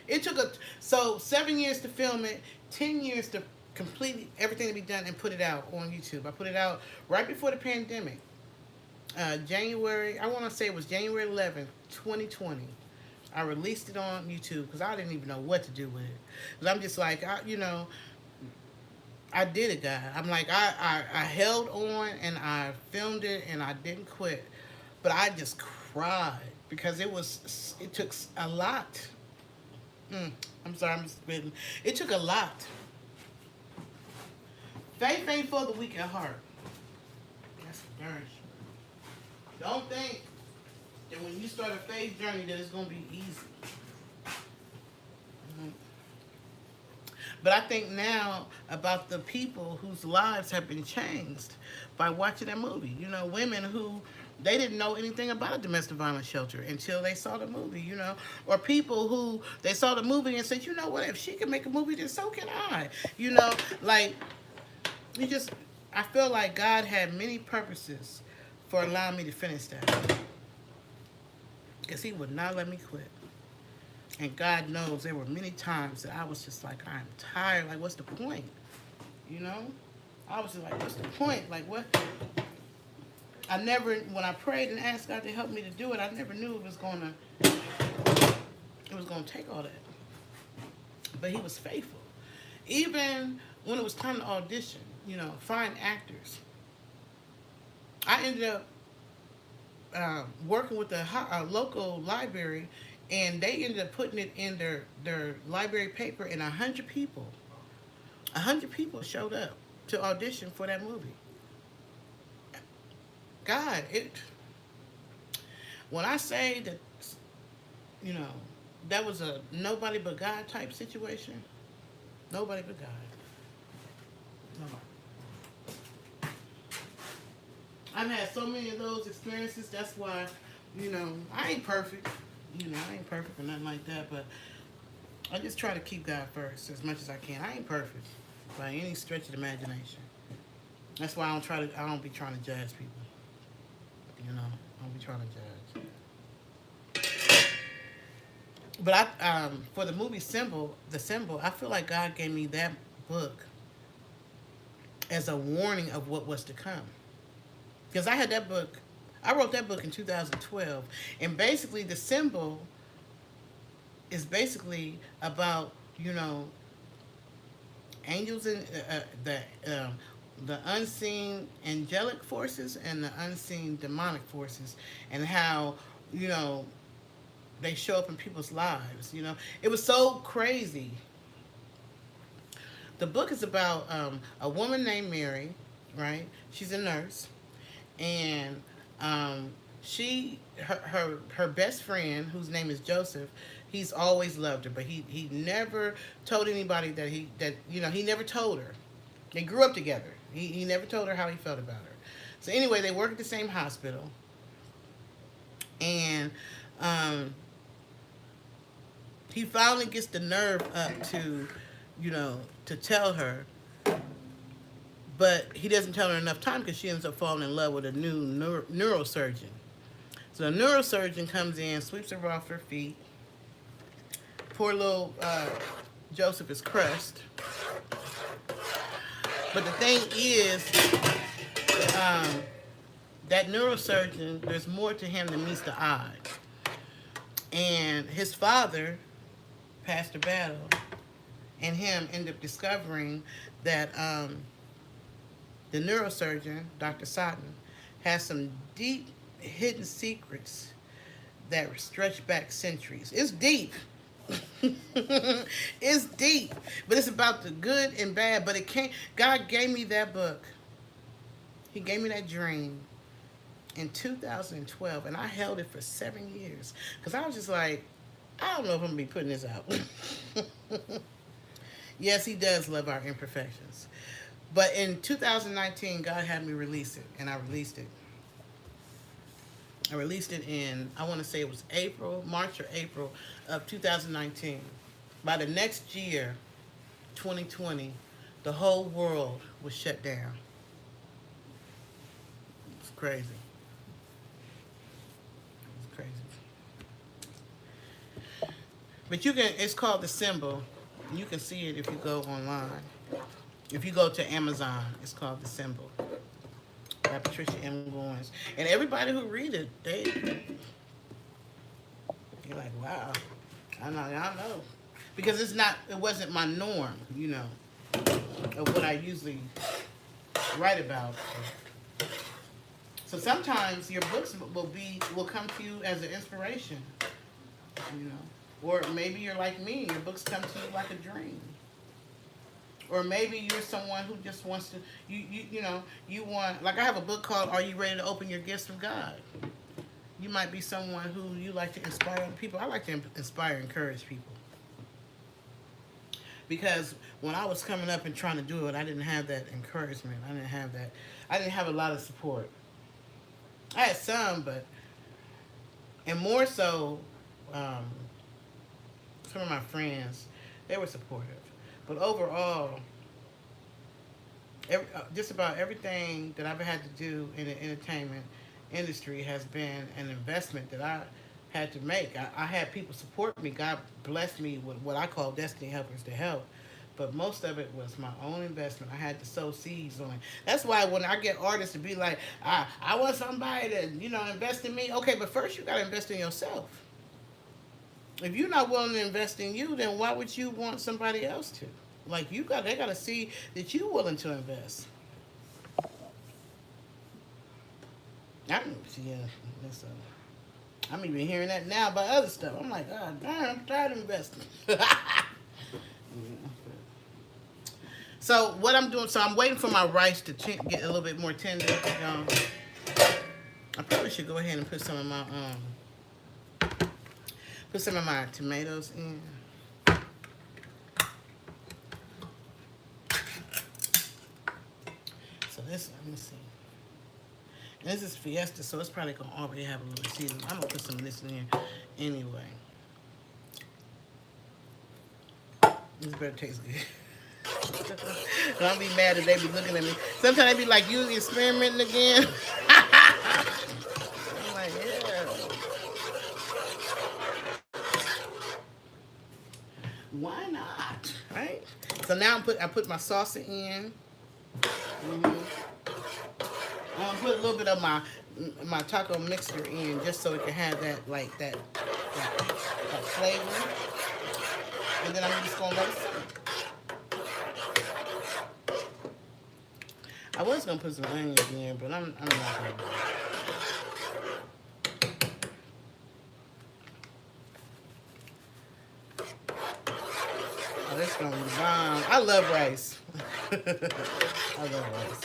it took 7 years to film it, 10 years to completely everything to be done and put it out on YouTube. I put it out right before the pandemic. January, I want to say it was January 11th, 2020. I released it on YouTube because I didn't even know what to do with it. Because I'm just like, I did it, God. I'm like, I held on and I filmed it and I didn't quit. But I just cried because it took a lot. I'm sorry, I'm just spitting. It took a lot. Faith ain't for the weak at heart. That's for darn sure. Don't think that when you start a faith journey that it's going to be easy. But I think now about the people whose lives have been changed by watching that movie. You know, women who they didn't know anything about a domestic violence shelter until they saw the movie, you know. Or people who they saw the movie and said, you know what, if she can make a movie, then so can I. You know, like, I feel like God had many purposes for allowing me to finish that. Because he would not let me quit. And God knows there were many times that I was just like, I'm tired. Like, what's the point? You know? I was just like, what's the point? Like, what? When I prayed and asked God to help me to do it, I never knew it was gonna take all that. But he was faithful. Even when it was time to audition, you know, find actors. I ended up working with a local library, and they ended up putting it in their library paper, and 100 people showed up to audition for that movie. God, when I say that, you know, that was a nobody but God type situation, nobody but God. Nobody. I've had so many of those experiences. That's why, you know, I ain't perfect. You know, I ain't perfect or nothing like that, but I just try to keep God first as much as I can. I ain't perfect by any stretch of the imagination. That's why I don't be trying to judge people. You know, I don't be trying to judge. But for the movie The Symbol, I feel like God gave me that book as a warning of what was to come. Because I wrote that book in 2012, and basically The Symbol is basically about, you know, angels and the unseen angelic forces and the unseen demonic forces, and how, you know, they show up in people's lives. You know, it was so crazy. The book is about a woman named Mary, right? She's a nurse, and her best friend, whose name is Joseph, he's always loved her, but he never told anybody that he never told her. They grew up together. He never told her how he felt about her. So anyway, they work at the same hospital, and he finally gets the nerve up to, you know, to tell her, but he doesn't tell her enough time because she ends up falling in love with a new neurosurgeon. So the neurosurgeon comes in, sweeps her off her feet. Poor little Joseph is crushed. But the thing is, that neurosurgeon, there's more to him than meets the eye. And his father, Pastor Battle, and him end up discovering that the neurosurgeon, Dr. Sutton, has some deep hidden secrets that stretch back centuries. It's deep. It's deep, but it's about the good and bad. But God gave me that book. He gave me that dream in 2012, and I held it for 7 years because I was just like, I don't know if I'm gonna be putting this out. Yes, he does love our imperfections, but in 2019, God had me release it, and I released it. I released it in, I want to say it was March or April of 2019. By the next year, 2020, the whole world was shut down. It's crazy. It's crazy. But it's called The Symbol. You can see it if you go online. If you go to Amazon, it's called The Symbol by Patricia M. Goins. And everybody who read it, you're like, wow, I know. Because it wasn't my norm, of what I usually write about. So sometimes your books will come to you as an inspiration, or maybe you're like me, your books come to you like a dream. Or maybe you're someone who just wants to, you want, like I have a book called Are You Ready to Open Your Gifts of God? You might be someone who you like to inspire other people. I like to inspire and encourage people. Because when I was coming up and trying to do it, I didn't have that encouragement. I didn't have a lot of support. I had some, and more so, some of my friends, they were supportive. But overall, just about everything that I've had to do in the entertainment industry has been an investment that I had to make. I had people support me. God blessed me with what I call destiny helpers to help. But most of it was my own investment. I had to sow seeds on it. That's why when I get artists to be like, I want somebody to, invest in me. Okay, but first you got to invest in yourself. If you're not willing to invest in you, then why would you want somebody else to? Like they got to see that you're willing to invest. I'm even hearing that now about other stuff. I'm like, God darn, I'm tired of investing. So what I'm doing, I'm waiting for my rice to get a little bit more tender. I probably should go ahead and put some of my tomatoes in. So this, let me see. And this is Fiesta, so it's probably gonna already have a little seasoning. I'm gonna put some of this in anyway. This better taste good. Don't be mad if they be looking at me. Sometimes they be like, you experimenting again. I'm like, yeah. Why not? Right? So now I put my salsa in. I'm gonna put a little bit of my taco mixture in just so it can have that flavor. And then I'm just gonna let it simmer. I was gonna put some onions in, but I'm not gonna do it. Oh, this gonna be bomb. I love rice. I love rice.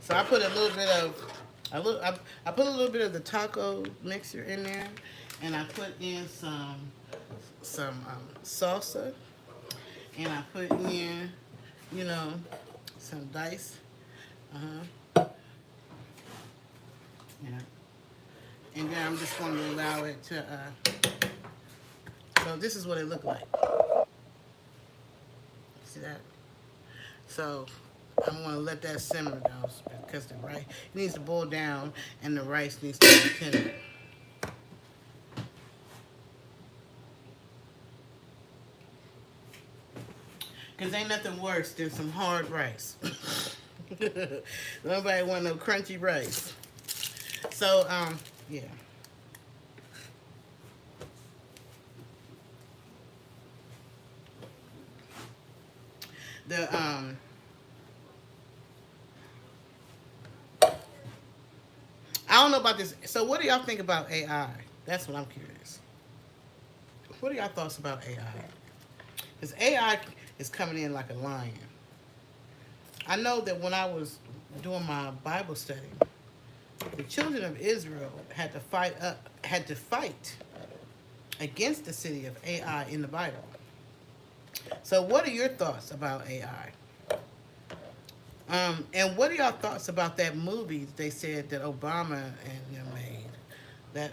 So I put a little bit of the taco mixture in there, and I put in some salsa, and I put in, some dice. Yeah. And then I'm just going to allow it to. So this is what it looked like. See that? So I'm going to let that simmer down because the rice needs to boil down and the rice needs to be tender. Because ain't nothing worse than some hard rice. Nobody want no crunchy rice. So, yeah. I don't know about this. So what do y'all think about AI? That's what I'm curious. What are y'all thoughts about AI? Because AI is coming in like a lion. I know that when I was doing my Bible study, the children of Israel had to fight against the city of AI in the Bible. So what are your thoughts about AI? And what are y'all thoughts about that movie they said that Obama and them made? That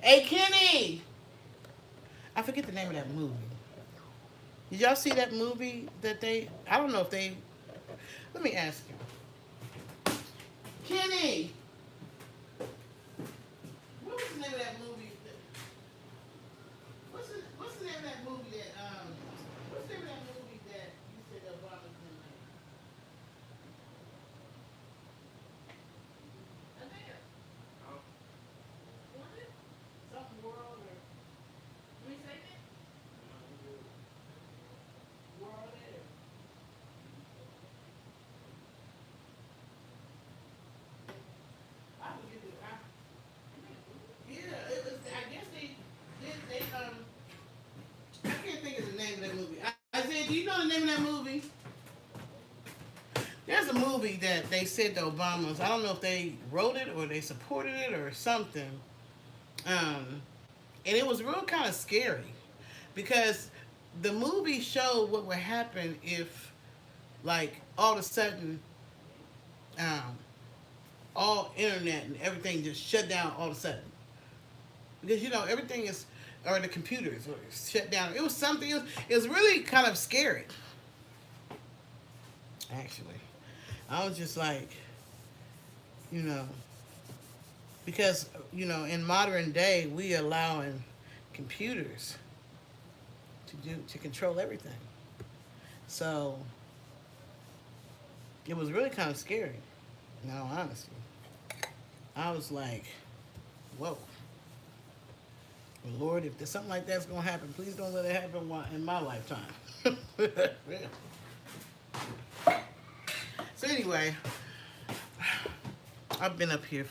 hey Kenny, I forget the name of that movie. Did y'all see that movie that I don't know if they, let me ask you. Kenny, what was the name of that movie? What's the name of that movie that, what's the name of that movie that you said Obama a movie that they said the Obamas. I don't know if they wrote it or they supported it or something. And it was real kind of scary because the movie showed what would happen if, like, all of a sudden, um, all internet and everything just shut down all of a sudden. Because everything is, or the computers were shut down. It was something. It was really kind of scary. Actually, I was just like, you know, because in modern day we allowing computers to control everything. So it was really kind of scary. In all honesty, I was like, whoa. Lord, if there's something like that's gonna happen, please don't let it happen in my lifetime. So anyway, I've been on here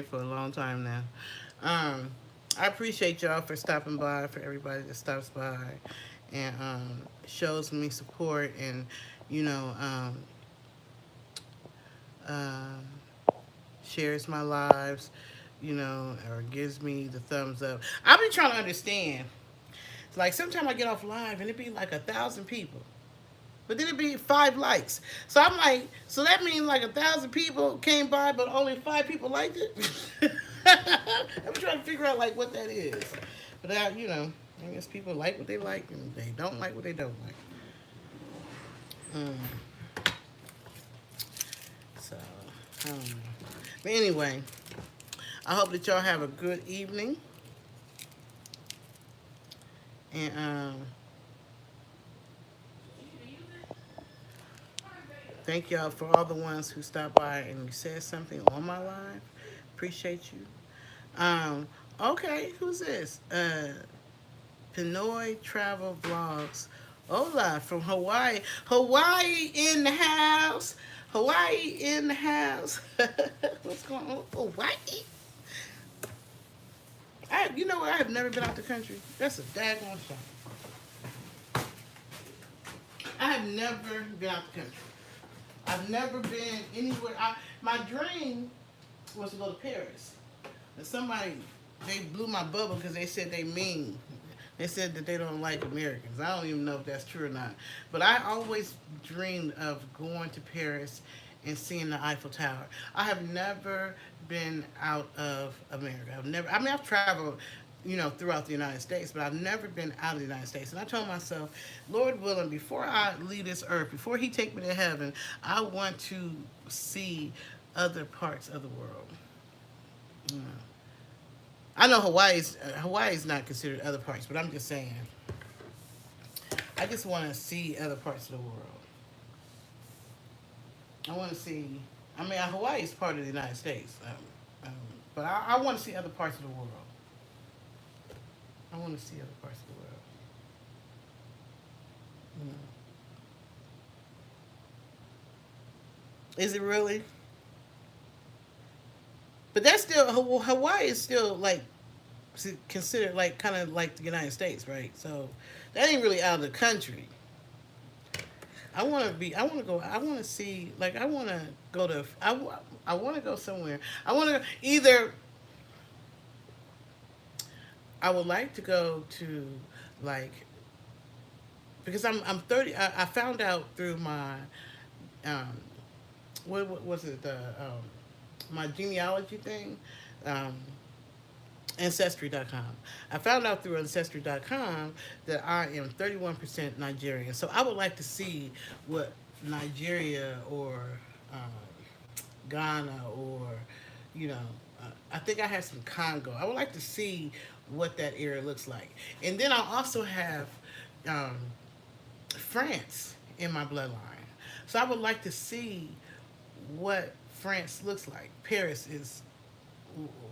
for a long time now. I appreciate y'all for stopping by, for everybody that stops by and shows me support and you know um, shares my lives, or gives me the thumbs up. I've been trying to understand. Like sometimes I get off live and it be like 1,000 people, but then it be 5 likes. So I'm like, so that means like 1,000 people came by, but only 5 people liked it. I'm trying to figure out like what that is. But I guess people like what they like and they don't like what they don't like. So I don't know. But anyway, I hope that y'all have a good evening. And thank y'all for all the ones who stopped by and said something on my live. Appreciate you. Okay, who's this? Pinoy Travel Vlogs. Hola from Hawaii. Hawaii in the house. Hawaii in the house. What's going on? Hawaii? You know what? I have never been out the country. That's a daggone shame. I have never been out the country. I've never been anywhere. My dream was to go to Paris. And they blew my bubble because they said they mean. They said that they don't like Americans. I don't even know if that's true or not. But I always dreamed of going to Paris and seeing the Eiffel Tower. I have never been out of America. I've traveled, throughout the United States, but I've never been out of the United States. And I told myself, Lord willing, before I leave this earth, before he take me to heaven, I want to see other parts of the world. I know Hawaii's not considered other parts, but I'm just saying. I just want to see other parts of the world. I want to see. Hawaii is part of the United States, but I want to see other parts of the world. I want to see other parts of the world. Is it really? But that's still Hawaii is still like considered like kind of like the United States, right? So that ain't really out of the country. I want to go. I want to see. Like I want to go to. I want to go somewhere. I want to either. I would like to go to like because I'm 30. I found out through my what was it my genealogy thing, Ancestry.com. I found out through Ancestry.com that I am 31% Nigerian. So I would like to see what Nigeria or Ghana or, I think I have some Congo. I would like to see what that area looks like. And then I also have France in my bloodline. So I would like to see what France looks like. Paris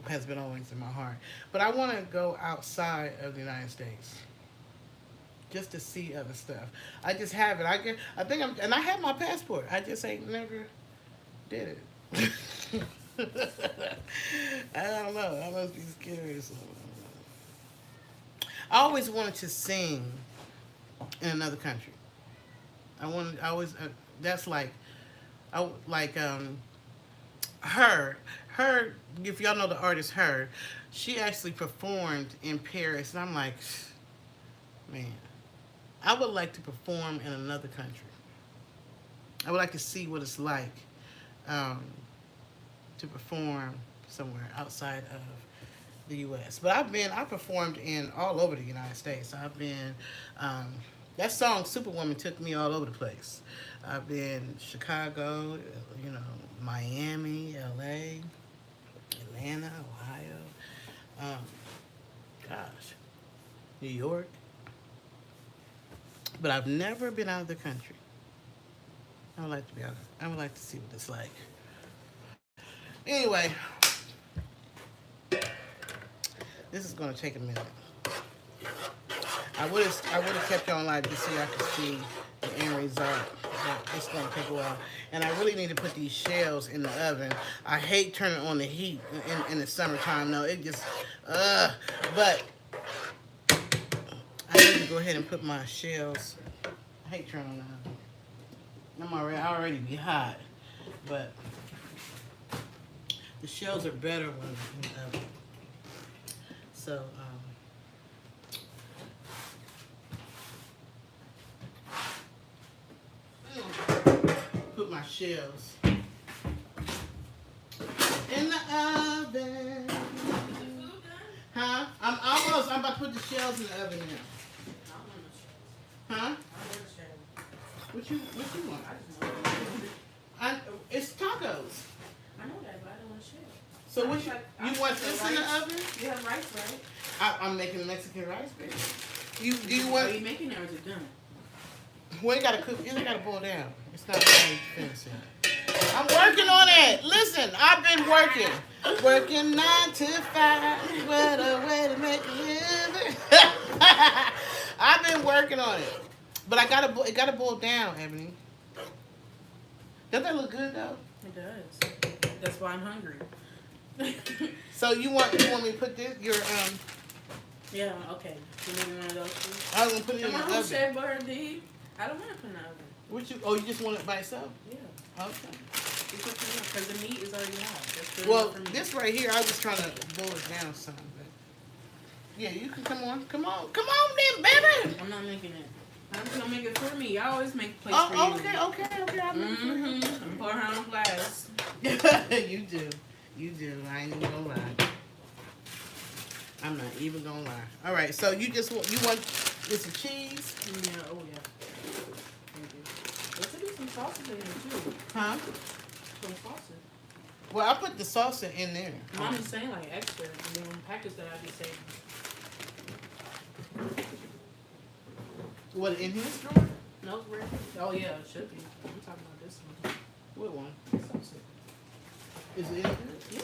has been always in my heart, but I want to go outside of the United States just to see other stuff. I just have it. I think and I have my passport. I just ain't never did it. I don't know. I must be scared or something. I always wanted to sing in another country. That's like like her. Her, if y'all know the artist Her, she actually performed in Paris, and I'm like, man, I would like to perform in another country. I would like to see what it's like um, to perform somewhere outside of the U.S. But I performed in all over the United States. I've been, that song Superwoman took me all over the place. I've been Chicago, you know, Miami, L.A., Atlanta, Ohio, gosh, New York. But I've never been out of the country. I would like to be out. I would like to see what it's like. Anyway, this is going to take a minute. I would have kept you on live to see I could see the end result, but it's going to take a while. And I really need to put these shells in the oven. I hate turning on the heat in the summertime. No, it just, but I need to go ahead and put my shells. I hate turning on the oven. I already be hot, but the shells are better when in the oven. So, put my shells in the oven. Huh? I'm about to put the shells in the oven now. Huh? What you want? It's tacos. I know that, but I don't want to share. So what you want this in the oven? You have rice, right? I'm making Mexican rice, baby. Do you Are want? you making it or is it done? Well, it gotta cook. It gotta boil down. It's not ready to finish it. I'm working on it. Listen, I've been working 9 to 5. What a way to make a living. I've been working on it, but it gotta boil down, Ebony. Doesn't that look good though? It does. That's why I'm hungry. So you want me to put this Yeah, okay. You need one of those too? I was gonna put it in the Come on, oven. Chef Birdie. I don't want to put it in the oven. What you? Oh, you just want it by itself? Yeah. Okay. Because the meat is already hot. That's good Well, enough for me. this right here, I was trying to boil it down some. But yeah, you can come on then, baby. I'm not making it. I'm just gonna make it for me. I always make plates for Oh, you. okay. I'll make it for you. Mm-hmm. Pour her on glass. You do. I ain't even gonna lie. I'm not even gonna lie. All right, so you want this a cheese? Yeah. Oh yeah. Thank you. There should be some sausage in there too. Huh? Some sausage. Well, I put the salsa in there. I'm just saying like extra. And then packets that I be saving. What, in his drawer? No, it's ready. Oh yeah, it should be. I'm talking about this one. What one? Sausage. Is it in there? Yeah.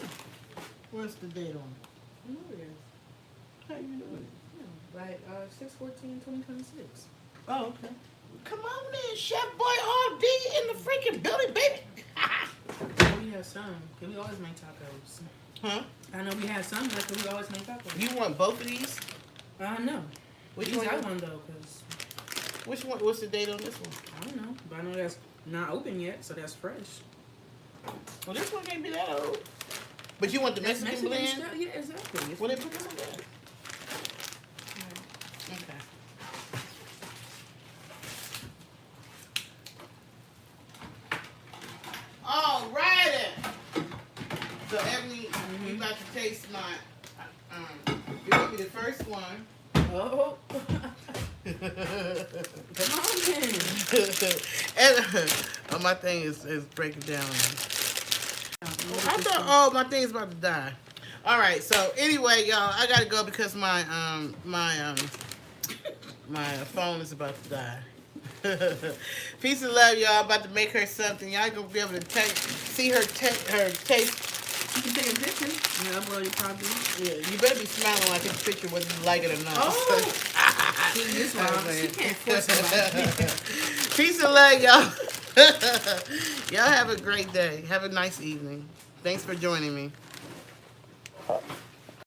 Where's the date on it? I know it is. How you doing it? Yeah. Like 6/14/2026. Oh, okay. Come on in, Chef Boy RD in the freaking building, baby. Oh, we have some. Can we always make tacos? Huh? I know we have some, but can we always make tacos? You want both of these? No. Which These one? I want though, cause Which one? What's the date on this one? I don't know, but I know that's not open yet, so that's fresh. Well, this one can't be that old. But you want the That's Mexican blend? style? Yeah, exactly. It's Well, then put this on there. right. Okay. All righty. So, Ebony, you about to taste my. You're gonna be the first one. Oh. Come on then. And my thing is breaking down. I thought, my thing's about to die. All right, so anyway, y'all, I gotta go because my phone is about to die. Peace and love, y'all. About to make her something. Y'all gonna be able to see her taste. You can take a picture. Yeah, well, you probably. Yeah, you better be smiling like this picture, whether you like it or not. Oh, this one. She can't force it. Peace and love, y'all. Y'all have a great day. Have a nice evening. Thanks for joining me.